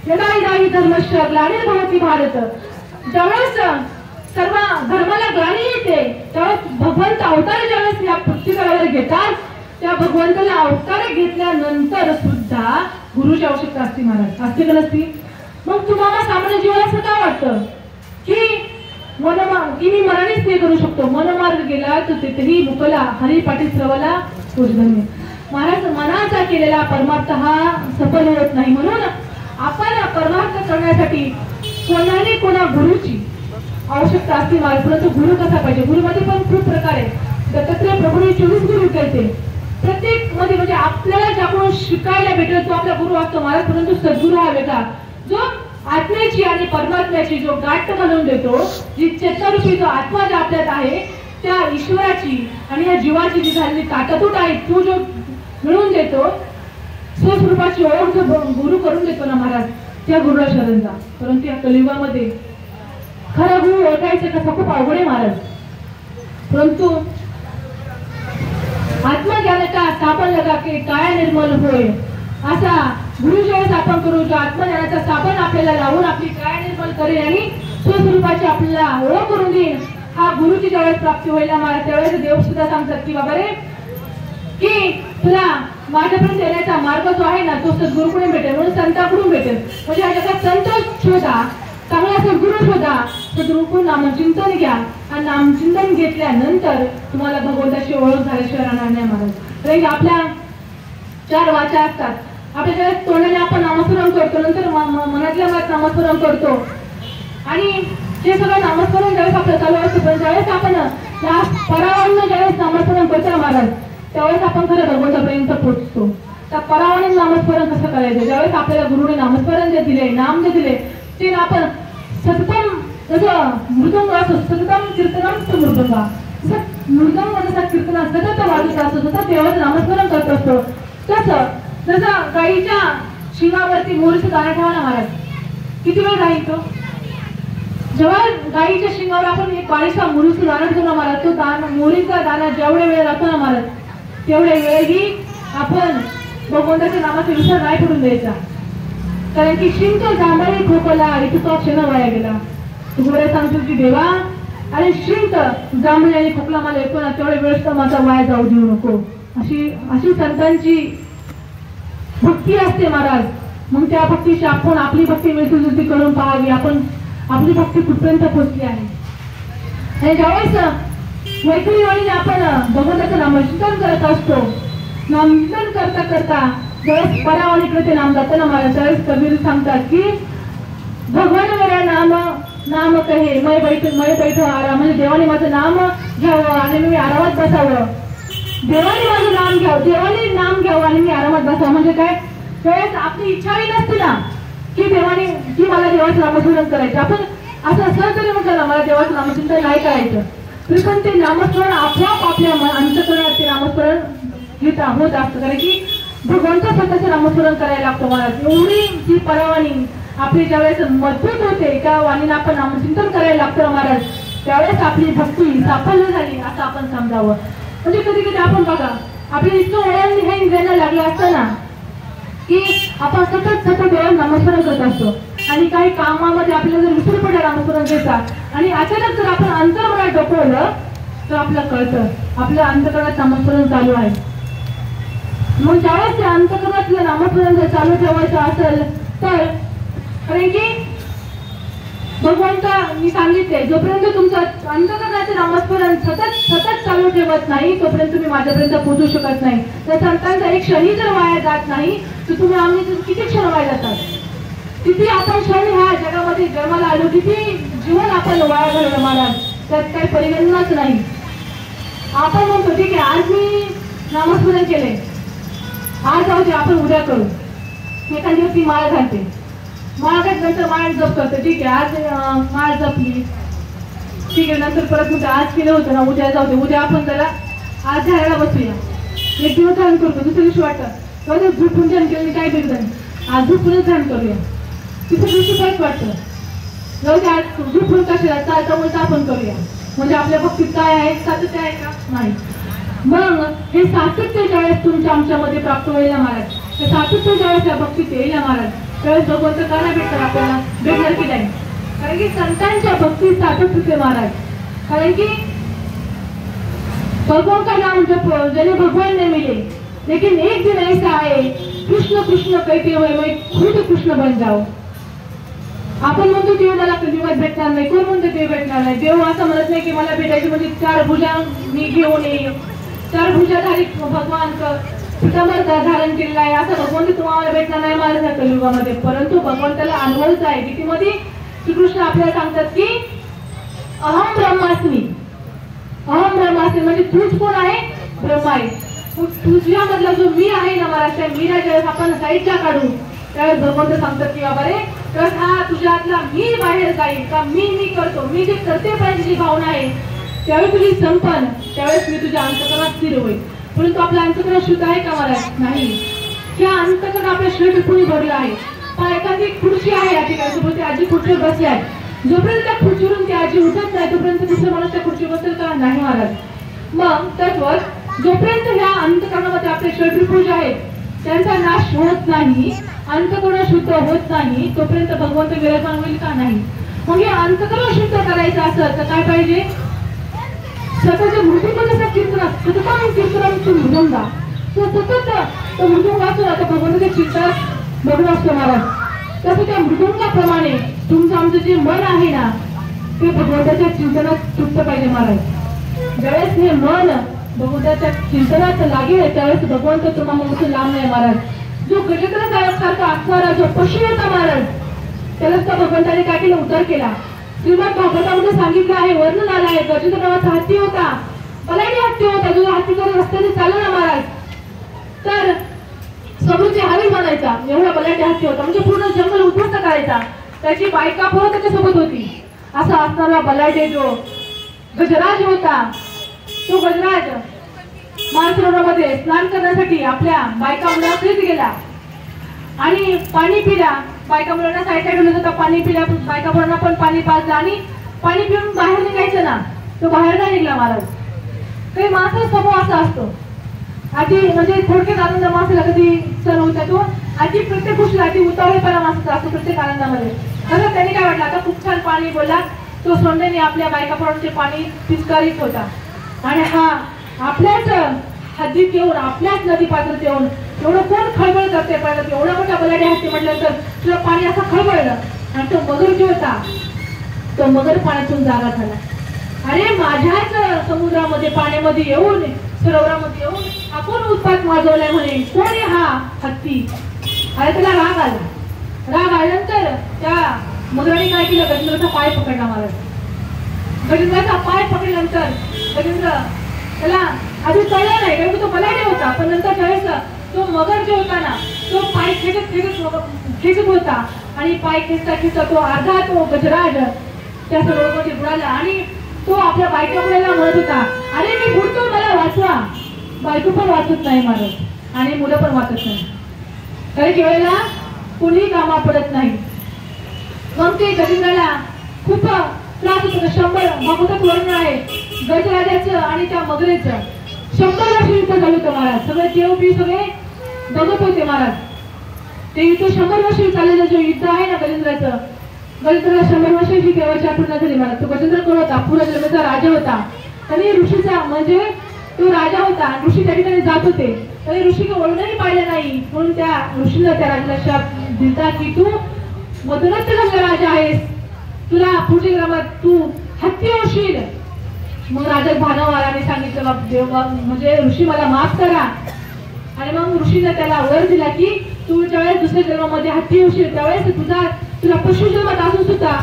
Speaker 1: यदा धर्मश्च ग्लानिर्भवति भारत, ज्यावेळेस सर्व धर्माला ग्लानी येते त्यावेळेस भगवंत अवतार ज्यावेळेस या पृथ्वीवर घेतात त्या भगवंताला अवतार घेतल्यानंतर सुद्धा गुरुची आवश्यकता असते महाराज. असते का नसती? मग तुम्हाला सामान्य जीवाला असं काय वाटतं की मी मनानेच ते करू शकतो, मनमार्ग गेला तर तिथेही मुकला हरी पाठी श्रवला पूजधन्य. महाराज मनाचा केलेला परमार्थ हा सफल होत नाही. म्हणून आपण परमार्थ करण्यासाठी कोणाने कोणा गुरुची आवश्यकता असते महाराज. परंतु गुरु कसा पाहिजे, गुरुमध्ये पण खूप प्रकार आहे. दत्तात्रय प्रभूंनी 24 गुरु केले. प्रत्येक मध्ये म्हणजे आपल्याला ज्याकडून शिकायला भेटेल तो आपला गुरु असतो महाराज. परंतु सद्गुरू हा वेगळा जो आत्म्याची आणि परमात्म्याची जो गाठ घालून देतो, जी चेतनरूपी जो आत्मा ज्या आपल्यात आहे त्या ईश्वराची आणि या जीवाची जी झालेली ताटातूट आहे तो जो मिळवून देतो, स्वस्वरूपाची ओळख जो गुरु करून देतो ना महाराज त्या गुरुला शरण जा. परंतु या कलियुगामध्ये खरा गुरु ओळखायचं कसं खूप अवघड आहे महाराज. परंतु आत्मज्ञान का स्थापन लगा के काया निर्मल होय असा गुरु ज्यावेळेस आपण करू, जो आत्मज्ञानाचा स्थापन आपल्याला लावून आपली काया निर्मल करेल आणि स्वस्वरूपाची आपल्याला ओळख करून देईल, हा गुरुची ज्यावेळेस प्राप्ती होईल महाराज त्यावेळेस देव सुद्धा सांगतात की बाबा रे की तुला माझ्यापर्यंत येण्याचा मार्ग जो आहे ना तो सद्गुरूकडून भेटेल, म्हणून संताकडून भेटेल. म्हणजे या जगात संत शोधा, चांगला सद्गुरू शोधा, सद्गुरूकडून नामचिंतन घ्या आणि नामचिंतन घेतल्यानंतर तुम्हाला भगवंताची ओळख झाल्याशिवाय राहणार नाही महाराज. कारण आपल्या 4 वाचा असतात. आपल्या ज्यावेळेस तोंडाने आपण नामस्मरण करतो, नंतर मनातल्या मनात नामस्मरण करतो आणि हे सगळं नामस्मरण ज्यावेळेस आपलं चालू असतं, पण ज्यावेळेस आपण या परावानं ज्यावेळेस नामस्मरण करतो महाराज त्यावेळेस आपण खरं भगवंतापर्यंत पोहोचतो. त्या परावाने नामस्मरण कसं करायचं, ज्यावेळेस आपल्याला गुरुने नामस्मरण जे दिले, नाम जे दिले ते आपण सततम जसं मृदंग असतो, सततम कीर्तनम मृदंगा, जसं मृदंग जसा कीर्तना सतत वाजत असतो, सतत देवाचं नामस्मरण करत असतो, तसं जसं गाईच्या शिंगावरती मोरीचं दाणा ठेवा ना महाराज, किती वेळ राहील तो? जेव्हा गाईच्या शिंगावर आपण एक बारीकसा मोरीचं दाणा ठेवतो ना महाराज, तो दाणा मोरीचा दाणा जेवढ्या वेळ राहतो ना महाराज तेवढ्या वेळही आपण भगवंताच्या नामाचा विसर नाही पडून द्यायचा. कारण की शिंक जांभळी खोकला इथं क्षण वाया गेला. तुकडे सांगतो की देवा आणि शिंक जांभळी आणि खोकला मला येतो ना तेवढे वेळेस तर माझा वाया जाऊ देऊ नको, अशी अशी संतांची भक्ती असते महाराज. मग त्या भक्तीशी आपण आपली भक्ती मिळती करून पाहावी, आपण आपली भक्ती कुठपर्यंत पोहोचली आहे. आणि ज्यावेळेस मैत्रिणीवाणीने आपण भगवंताचं नामचिंतन करत असतो, नामचिंतन करता करता ज्यावेळेस परावाणीकडे ते नाम जातं ना महाराज, त्यावेळेस कबीर सांगतात की भगवान मेरा नाम कहे मैं बैठो आराम, म्हणजे देवाने माझं नाम घ्यावं आणि मी आरामात बसावं. देवाने माझं नाम घ्यावं, देवाने नाम घ्यावं आणि मी आरामात बसावं. म्हणजे काय, त्यावेळेस आपली इच्छाही नसते ना की देवाने की मला देवाचं नामस्मरण करायचं. आपण असं असं तरी म्हटलं ना मला देवाचं नामचिंतन नाही करायचं, तरी पण ते नामस्मरण आपोआप आपल्या अंतःकरणात ते नामस्मरण होत असतं. कारण की भगवंता स्वतःचं नामस्मरण करायला लागतं महाराज. एवढी जी परावाणी आपली ज्यावेळेस मजबूत होते त्या वाणीला आपण नामचिंतन करायला लागतं महाराज, त्यावेळेस आपली भक्ती साफल्य झाली असं आपण समजावं. म्हणजे कधी कधी आपण बघा आपल्या इतकं वळण हे जायला लागलं असतं ना की आपण सतत देवाला नामस्मरण करत असतो आणि काही कामामध्ये आपल्याला जर विसर पडला नामस्मरण द्यायचा आणि अचानक जर आपण अंतर्मनात डोकवलं तर आपल्याला कळतं आपल्या अंतःकरणात नामस्मरण चालू आहे. मग ज्यावेळेस त्या अंतःकरणातलं नामस्मरण जर चालू ठेवायचं असेल तर, कारण की भगवंता मी सांगितले जोपर्यंत तुमचं अंतःकरणाचं नामस्मरण सतत चालू ठेवत नाही तोपर्यंत तुम्ही माझ्यापर्यंत पोहोचू शकत नाही. तर संतांचा एक क्षणी जर वाया जात नाही तर तुम्ही आम्ही किती क्षण वाया जातात, किती आपण क्षण ह्या जगामध्ये जन्माला आलो, किती जीवन आपण वाया घालवलं महाराज, त्यात काही परिगणनाच नाही. आपण म्हणतो ठीक आहे आज मी नामस्मरण केले, आज जाऊ दे आपण उद्या करू. एखाद्या दिवस ती माळ घालते, माळ नंतर माळ जप करते, ठीक आहे आज माळ जपली, ठीक आहे नंतर परत म्हणते आज केलं होतं ना उद्या जाऊ दे, उद्या आपण त्याला आज झाडाला बसूया. एक दिवस ध्यान करतो, दुसऱ्या दिवशी वाटतं झोपून ध्यान केलं काय बिघडन, आज झोपूनच ध्यान करूया. तिसऱ्या दिवशी परत वाटतं जाऊ दे आज झोपून कशाला चालता बोलता आपण करूया. म्हणजे आपल्या भक्तीत काय आहे, सातत्य आहे का नाही. मग हे सातत्य ज्यावेळेस तुमच्या आमच्यामध्ये प्राप्त होईल ना महाराज, ते सातत्य ज्यावेळेस या भक्तीत येईल ना महाराज त्यावेळेस भगवंत का नाही भेटणार आपल्याला, भेटणार की नाही. कारण की संतांच्या भक्तीत सातत्य महाराज, कारण की भगवान का नाम जपो जने भगवान ने मिले, लेकिन एक दिन ऐसा आए कृष्ण कृष्ण कहते हुए मैं खुद कृष्ण बन जाओ. आपण म्हणतो देव मला कधीच भेटणार नाही, कोण म्हणतो देव भेटणार नाही. देव असं म्हणत नाही की मला भेटायची म्हणजे 4 भुजा मी घेऊन येईल, 4 भुजाधारी भगवान पितांबर धारण केलेला आहे असं भगवंत तुम्हाला भेटणार नाही माझ्या कलियुगामध्ये. परंतु भगवंताला अनुभवच आहे. गीतेमध्ये श्रीकृष्ण आपल्याला सांगतात की अहम ब्रह्मास्मी, अहम ब्रह्मास्मी म्हणजे तूच कोण आहे, ब्रह्मा आहे. तुझ्यामधला जो मी आहे ना महाराज, त्या मीरा ज्यावेळेस आपण साईडला काढू त्यावेळेस भगवंत सांगतात की बाबा रे तर हा तुझ्यातला मी बाहेर जाईल का, मी करतो, मी जे करते पाहिजे जी भावना आहे त्यावेळी तुझी संपन्न, त्यावेळेस मी तुझ्या अंतःकरणात स्थिर होईल. परंतु आपल्या अंतःकरण शुद्ध आहे का महाराज, नाही. त्या अंतःकरण आपल्या शरीर कुणी भरलं आहे. पण एखादी खुर्ची आहे या ठिकाणी बोलते आजी खुर्चीवर बसली आहे, जोपर्यंत त्या खुर्चीवरून ती आजी उठत नाही तोपर्यंत दुसरा माणूस त्या खुर्चीवर बसेल का, नाही महाराज. मग तत्वच जोपर्यंत ह्या अंतःकरणामध्ये आपले षड्रिपुरुष आहेत त्यांचा नाश होत नाही, अंतःकरण शुद्ध होत नाही तोपर्यंत भगवंत विराजमान होईल का, नाही. मग हे अंतःकरण शुद्ध करायचं असेल तर काय पाहिजे, स्वतःच्या मृत्यूमध्ये कीर्तन सतत कीर्तन मृदुंगा तो सतत तो मृदुंगाचं आता भगवंताचे चिंतन बघून असतो महाराज. तसं त्या मृदुंगाप्रमाणे तुमचं आमचं जे मन आहे ना ते भगवंताच्या चिंतनात तुटलं पाहिजे महाराज. ज्यावेळेस हे मन भगवंताच्या चिंतनात लागेल त्यावेळेस भगवंत तुम्हाला लांब नाही महाराज. जो गजत्र सारखा असणारा जो पशु होता महाराज त्यालाच त्या भगवंताने काय केलं, उद्धार केला. श्रीमद भागवतामध्ये सांगितलं आहे, वर्णन आलं आहे, गजत्र नावाचा हत्ती होता, बलाढ्य हत्ती होता. जो हत्तीचा रस्त्याने चालला ना महाराज तर समृद्धी हवी म्हणायचा, एवढा बलाढ्य हत्ती होता. म्हणजे पूर्ण जंगल उद्ध्वस्त करायचा. त्याची बायका पण त्याच्यासोबत होती. असा असणारा बलाढ्य जो गजराज होता तो गजराज मानसरोवरामध्ये स्नान करण्यासाठी आपल्या बायका मुलांसहित गेला आणि पाणी पिला. बायका मुलांना साईडला ठेवलं होतं, पाणी पिल्या. बायका मुलांना पण पाणी पाजलं आणि पाणी पिऊन बाहेर निघायचं ना, तो बाहेर नाही निघला महाराज. काही माणसाचा स्वभाव असा असतो, आधी म्हणजे थोडक्यात आनंद माणसाला कधी सण होता तो आधी प्रत्येक गोष्टी आधी उतावळेपणा माणसाचा असतो प्रत्येक आनंदामध्ये. तसं त्यांनी काय वाटलं आता खूप छान पाणी बोलला तो सोंडेने आपल्या बायकापणाचे पाणी पिचकारीत होता आणि हा आपल्याच हद्दीत येऊन आपल्याच नदी पात्रात येऊन एवढं कोण खळबळ करते पाहिलं एवढा मोठा बलाढ्य हत्ती म्हटल्यानंतर तुला पाणी असं खळबळलं आणि तो मगर जो होता तो मगर पाण्यातून जागा झाला. अरे माझ्याच समुद्रामध्ये पाण्यामध्ये येऊन सरोवरामध्ये येऊन हा कोण उत्पात माजवलाय म्हणे कोण आहे हा हत्ती. अरे त्याला राग आला. राग आल्यानंतर त्या मगराने काय केलं गजेंद्राचा पाय पकडला महाराज. गजेंद्राचा पाय पकडल्यानंतर गजेंद्र त्याला आधी कळलं नाही कारण तो बलाढ्य होता पण नंतर त्यावेळेस तो मगर जो होता ना तो पाय खेचत होता आणि पाय खेचता तो अर्धा तो गजराज त्या सरोवरामध्ये बुडाला आणि तो आपल्या बायकोला म्हणत होता अरे मी बुडतो मला वाचवा. बायको पण वाचत नाही महाराज आणि मुलं पण वाचत नाही काही वेळेला कुणी कामा पडत नाही. मग ते गजेंद्राला खूप त्रास होतो. 100 भागवतात वर्णन आहे गजराजाचं आणि त्या मगरेचं 100 वर्ष युद्ध झालं होतं महाराज. सगळे देवबी सगळे बघत होते महाराज. ते युद्ध 100 वर्ष चाललेलं जो युद्ध आहे ना गजेंद्राचं गजेंद्राला 100 वर्षाची देवाची आठवण झाली महाराज. तो गजेंद्र कोण होता पूर्वजन्मेचा राजा होता. त्यांनी ऋषीचा म्हणजे तो राजा होता ऋषी त्या ठिकाणी जात होते तरी ऋषीने ओळखही पाहिलं नाही म्हणून त्या ऋषीला त्या राजाला शाप दिला की तू मधुनच राजा आहेस तुला पुढच्या ग्रामात तू हत्ती होशील. मग राजा भानव आला सांगितलं देव म्हणजे ऋषी मला माफ करा आणि मग ऋषीने त्याला वर दिला की तू ज्यावेळेस दुसऱ्या जन्मामध्ये हत्ती होशील त्यावेळेस तुला पशु जन्मात असून सुद्धा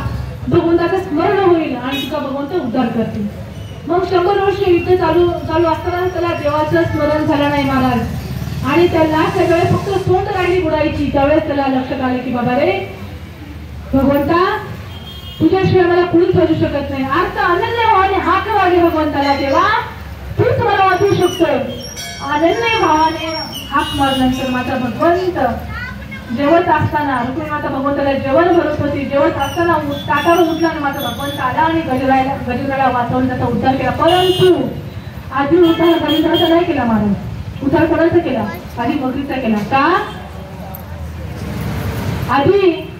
Speaker 1: भगवंताचं स्मरण होईल आणि तुझा भगवंत उद्धार करतील. मग 100 वर्ष युद्ध चालू असताना त्याला देवाचं स्मरण झालं नाही महाराज आणि त्याला सगळे फक्त सोंड राहिली बुडायची. त्यावेळेस त्याला लक्षात आले की बाबा रे भगवंता तुझ्याशिवाय मला कुणीच वाचू शकत नाही. अर्थ अनन्य भावाने हाक वागे भगवंताला तेव्हा तूच मला वाचू शकतोय. अनन्य भावाने हाक मारल्यानंतर माझा भगवंत जेवत असताना रुक्मिणी माता भगवंताला जेवण भरत होती. जेवत असताना ताटावर उठला आणि माझा भगवंत आला आणि गजेंद्राला वाचवून त्याचा उद्धार केला. परंतु आधी उद्धार गजेंद्राचा नाही केला महाराज. उद्धार कोणाचा केला आधी मगरीचा केला. का आधी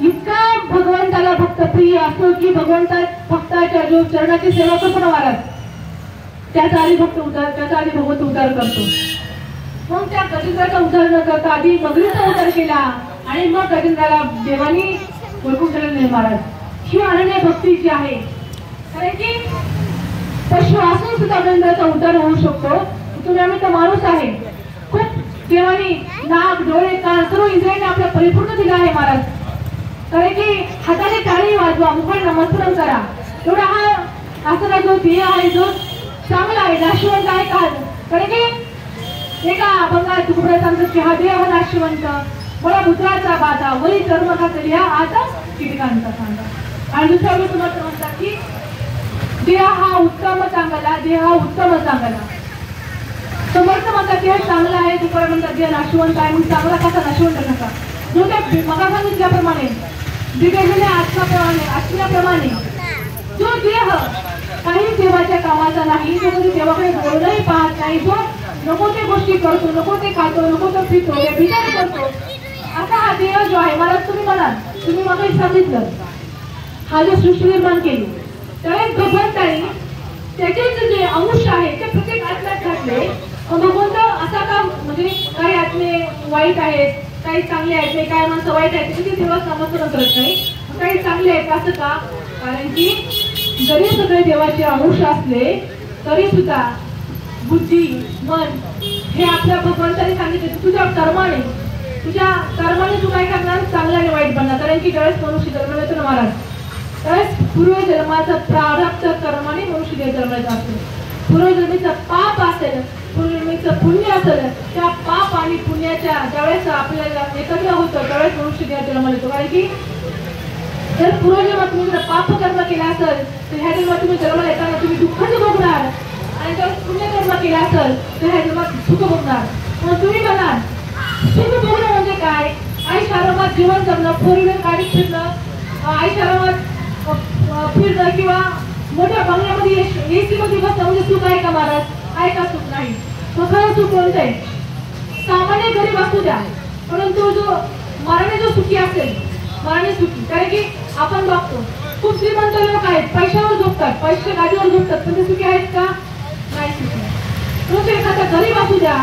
Speaker 1: इतका भगवंताला भक्त प्रिय असतो की भक्ताच्या जो चरणाची सेवा करतो ना महाराज त्याचा आधी भगवंत उद्धार करतो. मग त्या गजेंद्राचा उद्धार न करता आधी मगरीचा उद्धार केला आणि मग गजेंद्राला देवानी ओळखून ठेवलं नाही महाराज. ही अनन्य भक्ती जी आहे कारण की पशु असून सुद्धा गजेंद्राचा उद्धार होऊ शकतो. तुम्ही आम्ही तर माणूस आहे खूप देवानी नाक डोळे कान सर्व इंद्रियांनी आपल्या परिपूर्ण दिला आहे महाराज. कारण की हाताने टाळी वाजवा मुखाने नमस्कार करा एवढा हा असं जो ध्येय आहे जो चांगला आहे नाशिवंत आहे का कारण की एका अभंगात तुकडा सांगतो की हा देह नाशिवंत मला पुत्राचा बाधा वरी कर्मकाचा लिहा आता कीटकांचा सांगा आणि दुसऱ्या गोष्ट म्हणतात की देह हा उत्तम चांगला देह हा उत्तम चांगला समर्थ म्हणतात देह चांगला आहे तुकडा म्हणतात देह नाशिवंत आहे म्हणून चांगला कसा नाशिवंत नका जो त्या मगा सांगितल्याप्रमाणे बिघडलेल्या आत्म्याप्रमाणे जो देह काही देवाच्या कामाचा नाही जो कधी देवाकडे डोळही पाहत नाही जो नको ते गोष्टी करतो नको ते खातो नको तो पितो विचार करतो असा हा देह जो आहे मला तुम्ही म्हणाल तुम्ही मला सांगितलं हा जो सृष्टी निर्माण केली त्यावेळेस भगवंताने त्याचेच जे अंश आहे ते प्रत्येक आत्म्यात घातले. भगवंत असा का म्हणजे काही आत्मे वाईट आहेत काही चांगले आहेत काही माणसं वाईट आहेत ते देवा समर्थन करत नाही काही चांगले आहेत असं का कारण की जरी सगळे देवाचे अंश असले तरी सुद्धा बुद्धी मन हे आपल्या भगवंताने सांगितले तुझ्या कर्माने तू काय करणार चांगला आणि वाईट बनणार कारण की ज्यावेळेस मनुष्य जन्म येतो ना महाराज त्यावेळेस पूर्वजन्माचं प्रारब्ध कर्माने मनुष्य जन्मायचं असेल. पूर्वजन्मीचं पाप असेल पूर्वजन्मीचं पुण्य असेल त्या पाप आणि पुण्याच्या ज्यावेळेस आपल्याला एकत्र होतं त्यावेळेस मनुष्य जन्म येतो कारण की जर पूर्वजन्मात तुम्ही जर पाप कर्म केला असेल तर ह्या जन्मात तुम्ही जन्माला येताना तुम्ही दुःखच भोगणार आणि जर पुण्यकर्म केला असेल तर ह्या जन्मात सुख भोगणार. मग तुम्ही म्हणाल सुख भोगणं म्हणजे काय आयुष्यात जीवन जगणं 4 व्हीलर गाडीत फिरणं आयुष्यात फिरणं किंवा मोठ्या बंगल्यामध्ये एसी मध्ये बसणं म्हणजे सुख आहे का महाराज आहे का सुख नाही. मग खरं सुख कोणतं आहे सामान्य गरीब असू द्या परंतु जो मराठी जो सुखी असेल मराठी सुखी कारण की आपण बघतो खूप श्रीमंत लोक आहेत, पैशावर झोपतात, पैसे गाडीवर झोपतात, पण ते सुखी आहेत का? नाही सुखी. तो एखादा गरीब असू द्या,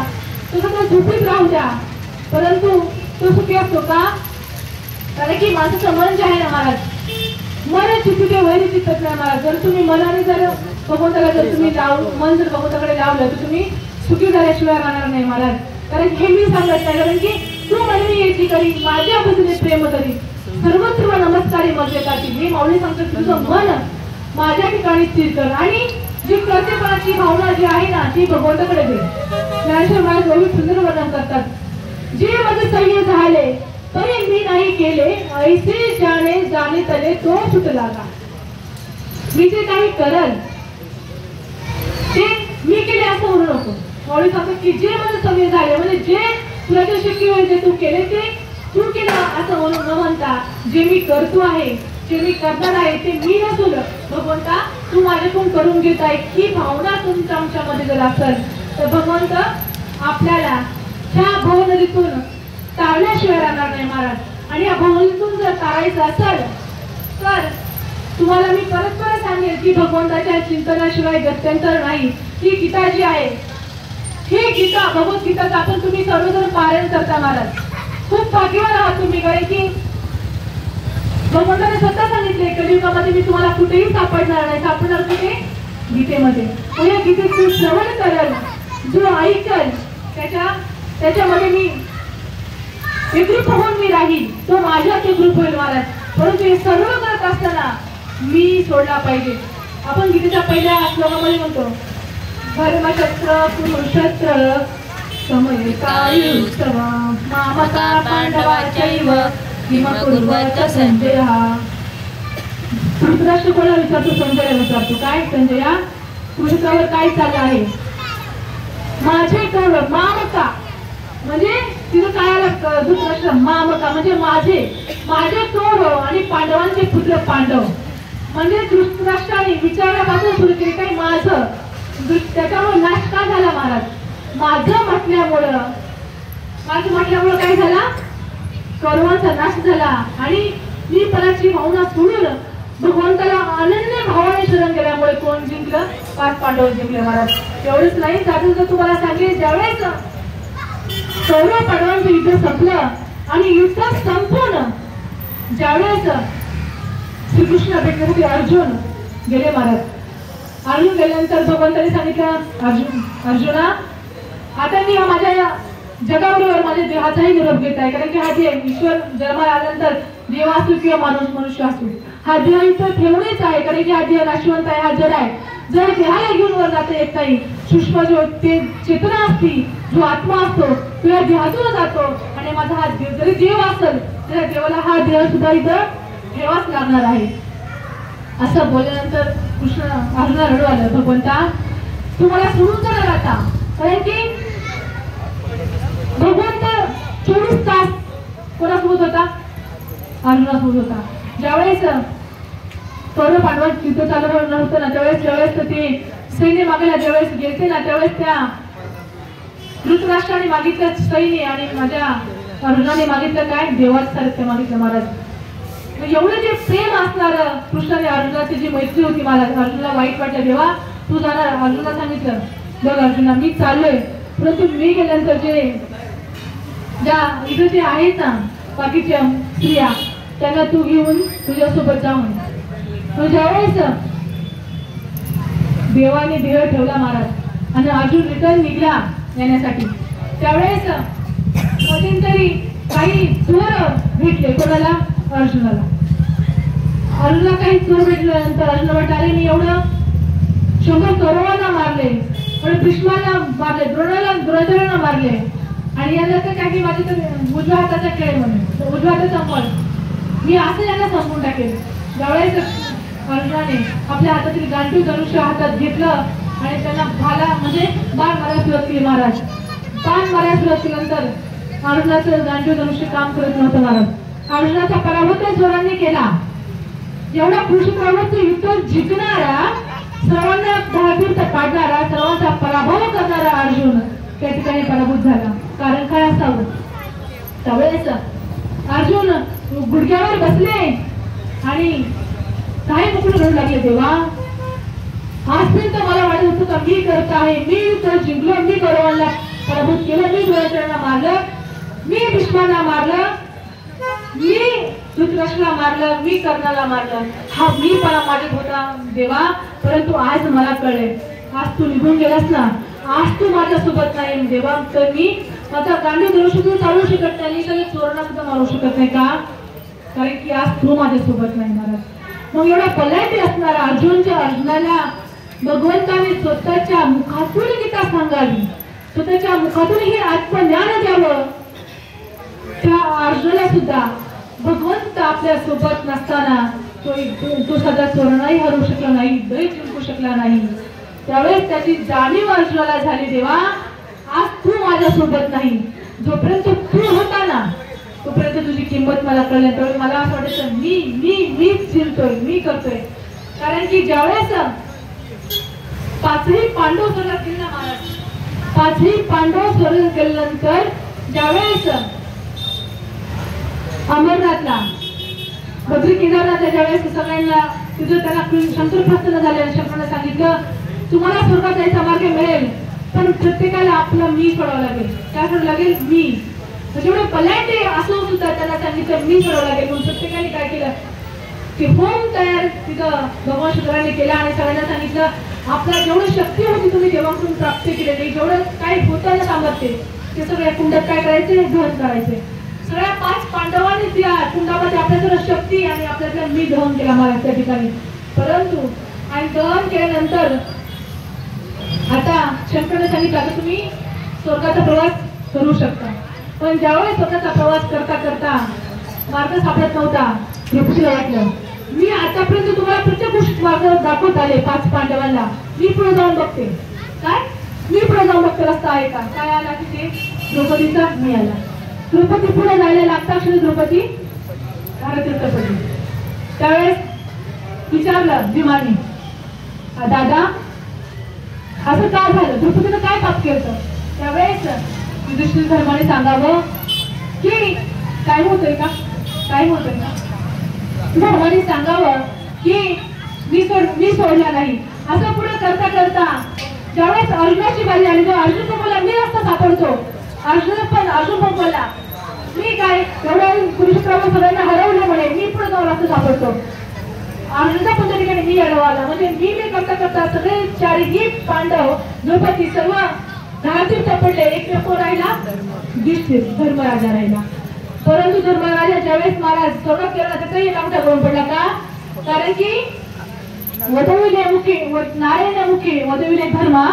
Speaker 1: तो सगळं झोपीत राहू द्या, परंतु तो सुखी असतो का? कारण की माणसाचं मन जे आहे ना महाराज, मन चित्ते वैरी चित्तत नाही महाराज. जर तुम्ही मनाने जर भगवंताला जर तुम्ही मन जर भगवंताकडे लावलं तर तुम्ही सुखी झाल्याशिवाय राहणार नाही महाराज. कारण हे मी सांगत नाही, कारण की तू म्हणली याची करी माझ्या बुद्धीने प्रेम करी सर्वत्र नमस्कारी मध्ये काठी. मी माऊली सांगतो की तुझं मन माझ्या ठिकाणी स्थिर कर आणि जी कर्तेपणाची भावना जी आहे ना ती भगवंताकडे दे. ज्ञानेश्वर महाराज बहुत सुंदर वर्णन करतात. जे माझे सह्य झाले तरी मी नाही केले, ऐसे जाणे जाणे तले तो सुटला का. मी जे काही करल ते मी केले असं म्हणू नको. माऊली सांगतात की जे माझे सह्य झाले म्हणजे जे तुला जे शक्य होईल ते तू केले, ते तू केलं असं म्हणून न म्हणता जे मी करतो आहे, जे मी करणार आहे ते मी नसून भगवंता तू माझ्याकडून करून घेत आहे ही भावना तुमच्या आमच्यामध्ये जर असेल तर भगवंत आपल्याला ह्या भवनदीतून तारल्याशिवाय राहणार नाही महाराज. आणि या भवनदीतून जर तारायचं असेल तर तुम्हाला मी परत परत सांगेल की भगवंताच्या चिंतनाशिवाय गत्यंतर नाही. ही गीता जी आहे, ही गीता भगवद्गीताचं आपण तुम्ही सर्वजण पारायण करता महाराज. खूप भाग्यवान आहात तुम्ही, कारण की भगवंताने स्वतः सांगितले कलियुगामध्ये मी तुम्हाला कुठेही सापडणार नाही. सापडणार कुठे? गीतेमध्ये. या गीतेत तू श्रवण करल, जो ऐकल त्याच्यामध्ये मी एकरूप होऊन मी राहील, तो माझ्यात एकरूप होईल महाराज. परंतु हे सर्व करत असताना मी सोडला पाहिजे. आपण गीतेच्या पहिल्या श्लोकामध्ये म्हणतो धर्मशस्त्र कुरुक्षेत्र समय कायुत्सव मामका पांडवाचैव किम कुर्वत संजय. धृतराष्ट्र कोणाला विचारतो? संजयाला विचारतो. काय संजया, कुरुक्षेत्रावर काय चाललं आहे? माझे कौरव मामका म्हणजे तिथं काय आलं? धृतराष्ट्र मामका म्हणजे माझे कौरव आणि पांडवांचे पुत्र पांडव. म्हणजे धृतराष्ट्राने विचारण्यापासून सुरू केली काय माझं, त्याच्यामुळे नाश का झाला महाराज? माझं म्हटल्यामुळं काय झाला? कौरवांचा नाश झाला. आणि मी पराची भावना सोडून भगवंताला अनन्य भावाने शरण गेल्यामुळे कोण जिंकलं? 5 पांडव जिंकले महाराज. एवढंच नाही, त्यातून तुम्हाला सांगेल ज्यावेळेस कौरव पांडवांचं युद्ध संपलं आणि युद्ध संपून ज्यावेळेस श्रीकृष्ण भेटण्यासाठी अर्जुन गेले महाराज. अर्जुन गेल्यानंतर भगवंताने सांगितलं अर्जुना आता मी माझ्या जगाबरोबर माझ्या देहाचाही निरोप घेत आहे. कारण की हा देह ईश्वर जन्माला आल्यानंतर देव असो किंवा मनुष्य असो हा देह इथं ठेवणेच आहे. कारण की हा देह नाशवंत आहे, हा जड आहे. जर देहाला घेऊन वर जाता येत नाही, सूक्ष्म जो ते चेतना असती, जो आत्मा असतो तो या देहातून जातो. आणि माझा हा देव जरी देव असेल तर देवाला हा देह सुद्धा इथं ठेवाच लागणार आहे. असं बोलल्यानंतर कृष्ण अर्जुना रडू आलं. भगवंता तू मला सोडून जाणार आता? कारण की भगवंत 24 तास कोणासोबत होता? अर्जुनासोबत होता. ज्यावेळेस कौरव पांडवांचं युद्ध चालू नव्हतं ना ज्यावेळेस ते सैन्य मागायला ज्यावेळेस गेलते ना त्यावेळेस त्या धृतराष्ट्राने मागितलं सैन्य आणि माझ्या अर्जुनाने मागितलं काय? देवाचं सारखं मागितलं महाराज. एवढं जे प्रेम असणार कृष्णाने अर्जुनाची जी मैत्री होती महाराज, अर्जुनाला वाईट वाटलं. देवा तू जाणार? अर्जुनाला सांगितलं बघ अर्जुना मी चाललोय, परंतु मी गेल्यानंतर ज्या इथे जे आहेत ना बाकीच्या स्त्रिया त्यांना तू घेऊन तुझ्यासोबत जाऊन. तो ज्यावेळेस देवाने देह ठेवला महाराज आणि अर्जुन रिटर्न निघला येण्यासाठी, त्यावेळेस मध्यंतरी काही चोर भेटले. कोणाला? अर्जुनाला. अर्जुनाला काही चोर भेटल्यानंतर अर्जुन म्हटलं अरे मी एवढं 100 कौरवांना मारले, पण भीष्माला मारले, द्रोणाचार्यांना मारले आणि यांना तर काही माझे तर उजव्या हाताचा खेळ म्हणून उजव्या हाताचा मळ मी असं यांना संपून टाकेल. ज्यावेळेस अर्जुनाने आपल्या हातातील गांडूळ धनुष्य हातात घेतलं आणि त्यांना भाला म्हणजे बाण मारायला सुरुवात केली महाराज. बाण मारायला सुरुवात केल्यानंतर अर्जुनाचं गांडूळ धनुष्य काम करत नव्हतं महाराज. अर्जुनाचा पराभव त्या जोरांनी केला. एवढा कुरुक्षेत्रावरचं युद्ध जिंकणारा, सर्वांना धारतीर्थ पाडणारा, सर्वांचा पराभव करणारा अर्जुन त्या ठिकाणी पराभूत झाला. कारण काय असावं? त्यावेळेस अर्जुन गुडघ्यावर बसले आणि काय मुकुट घडू लागले देवा. आजपर्यंत मला वाटत होतं का मी करत आहे, मी तर जिंकलो, मी गौरवाला पराभूत केलं, मी द्रोणाचार्यांना मारलं, मी भीष्मांना मारलं, मी धृतराष्ट्राला मारलं, मी कर्णाला मारलं. हा मी पण वाटत होता देवा. परंतु आज मला कळले, आज तू निघून गेलास ना, आज तू माझ्यासोबत नाही देवा. तर मी आता गांधी धरू शकतो, चालू शकत नाही, कधी चोरणा सुद्धा मारू शकत नाही का, कारण की आज तू माझ्यासोबत नाही महाराज. मग एवढा पलायती असणारा अर्जुनाला भगवंताने स्वतःच्या मुखातून गीता सांगावी, स्वतःच्या मुखातून हे आत्मज्ञान द्यावं. त्या अर्जुनाला सुद्धा भगवंत आपल्या सोबत नसताना तो सध्या चोरणाही हरवू शकला नाही, दही जिंकू शकला नाही. त्यावेळेस त्याची जाणीव अर्जुनाला झाली देवा, आज तू माझ्या सोबत नाही, जोपर्यंत तू होता ना तोपर्यंत तुझी किंमत मला कळली. त्यावेळी मला असं वाटायचं मीच जिंकतोय, मी करतोय. कारण की ज्यावेळेस पाचही पांडव स्वर्गात गेले ना महाराज, पाचही पांडव स्वर्गात गेल्यानंतर ज्यावेळेस अमरनाथला बद्री केदारनाथला ज्यावेळेस सगळ्यांना तिथं त्यांना शंकर प्रसन्न झाले, शंकराने सांगितलं तुम्हाला स्वर्गात जायचा मार्ग मिळेल, पण प्रत्येकाला आपलं मी सोडावं लागेल. काय सोडावं लागेल? मी. जेवढे पलायटे असो सुद्धा त्यांना सांगितलं मी सोडावं लागेल. म्हणून प्रत्येकाने काय केलं की होम तयार तिथं भगवान शंकराने केला आणि सगळ्यांना सांगितलं आपल्याला जेवढी शक्ती होती तुम्ही देवाकडून प्राप्त केलेली, जेवढं काय होतं ना सामर्थ्य ते सगळ्या कुंडात काय करायचे, दहन करायचे. सगळ्या 5 पांडवांनी त्या कुंडामध्ये आपल्याकडे शक्ती आणि आपल्याकडे मी दहन केला महाराज त्या ठिकाणी. परंतु आणि दहन केल्यानंतर आता शंकराने सांगितलं आता तुम्ही स्वर्गाचा प्रवास करू शकता. पण ज्यावेळेस स्वतःचा प्रवास करता करता मार्ग सापडत नव्हता, द्रौपदीला वाटलं मी आतापर्यंत तुम्हाला प्रत्येक गोष्ट मार्ग दाखवत आले 5 पांडवांना, मी पुढे जाऊन बघते. काय? मी पुढे जाऊन बघते रस्ता आहे का. काय आला तिथे? द्रौपदीचा मी आला. द्रौपदी पुढे जायला लागता क्षणी द्रौपदी तीर्थपती. त्यावेळेस विचारलं भीमाने दादा असं काय झालं, द्रौपदीनं काय पाप केलं. त्यावेळेस युधिष्ठिर धर्माने सांगावं की काय होतंय का, काय होतंय का. धर्माने सांगावं की मी सोडला नाही. असं पुढे करता करता ज्यावेळेस अर्जुनाची बारी आली तेव्हा अर्जुन पण बोलला मी रस्ता सापडतो. अर्जुन पण बोलला मी काय एवढ्या कुरुक्षेत्रावर सगळ्यांना हरवलं म्हणे, मी पुढे जाऊन रस्ता सापडतो. अर्जुनचा पण त्या ठिकाणी मी अडवाला, म्हणजे मी करता करता सगळे 4ही पांडव द्रौपदी सर्व धारतीत सापडले. एक कोण राहिला? युधिष्ठिर धर्मराजा राहिला. परंतु धर्मराजा ज्यावेळेस महाराज स्वर्गात गेला त्याचाही लांबटा करून पडला का, कारण की वधविले मुखे नारायण मुखे वधविले धर्मा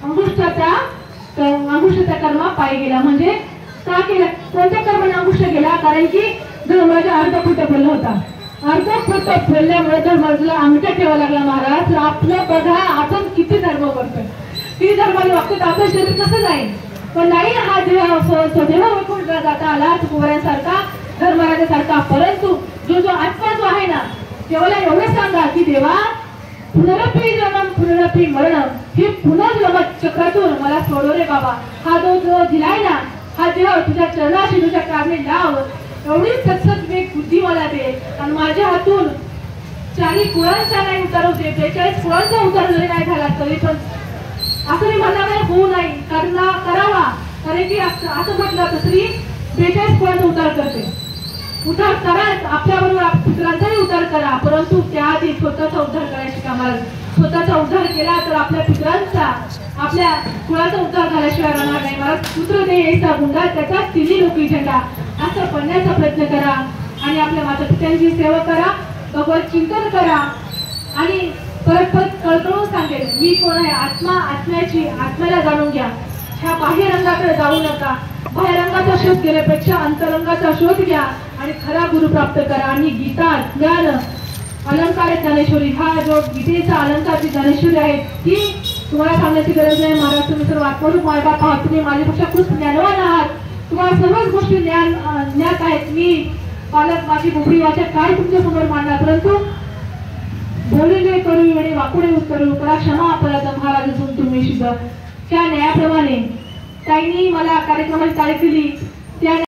Speaker 1: अंगुष्ठाच्या कर्मा पायी गेला. म्हणजे का केला, कोणत्या कर्माने अंगुष्ठ गेला, कारण की धर्मराजा अर्धफुट फुलला होता. अर्धफुट फुलल्यामुळे धर्मराजाला अंगठा ठेवायला लागला. महाराज आपलं बघा आपण किती धर्म करतोय, किती धर्माने वागतो, आपलं शरीर कसं जाईल. पण नाही हा स्वदेव वैकुंठला जाता आला कुमारांसारखा धर्मराजासारखा. परंतु जो आत्मा जो आहे ना तेव्हा एवढं सांगा की देवा पुनरपी जन्म पुनरपी मरण हे पुनर्जन्म चक्रातून मला सोडव रे बाबा. हा जो दिलाय ना हा देव तुझ्या चरणाशी तुझ्या कारणे लाव, एवढी सतसत वेग बुद्धी मला दे आणि माझ्या हातून 4 कुळांचा नाही उतारू दे. 42 कुळांचा उतार जरी नाही झाला तरी पण असं मी म्हणणार नाही होऊ नाही करावा, कारण की असं म्हटलं तर स्त्री 42 कुळांचा उतार करते. उद्धार करा, आपल्या बरोबर पितरांचाही उद्धार करा, परंतु त्याआधी स्वतःचा उद्धार करायची कामाला. स्वतःचा उद्धार केला तर आपल्या पितरांचा आपल्या कुळाचा उद्धार झाल्याशिवाय राहणार नाही. मला पुत्र दे याचा गुंडा त्याचा तिन्ही लोकी झेंडा असं बनण्याचा प्रयत्न करा आणि आपल्या माता पित्यांची सेवा करा, भगवत चिंतन करा. आणि परत कळकळून सांगेल मी कोण आहे. आत्म्याला जाणून घ्या. ह्या बाह्य रंगाकडे जाऊ नका. बाह्य रंगाचा शोध घेण्यापेक्षा अंतरंगाचा शोध घ्या आणि खरा गुरु प्राप्त करा. आणि गीता ज्ञान अलंकार ज्ञानेश्वरी, हा जो गीतेचा अलंकारची ज्ञानेश्वरी आहे ती तुम्हाला सांगण्याची गरज नाही. महाराज तुम्ही सर्व आत्मरूप मायबाप आहात, तुम्ही माझ्यापेक्षा खूप ज्ञानवान आहात, तुम्हाला सर्वच गोष्टी ज्ञात आहेत. मी पालक माझी बुबडी वाचा काय तुमच्या समोर मांडणार, परंतु बोलले करू आणि वाकुडे उत्तरू करा क्षमा अपराध महाराज असून तुम्ही शिकत. त्या न्यायाप्रमाणे त्यांनी मला कार्यक्रमाची तारीख दिली. त्या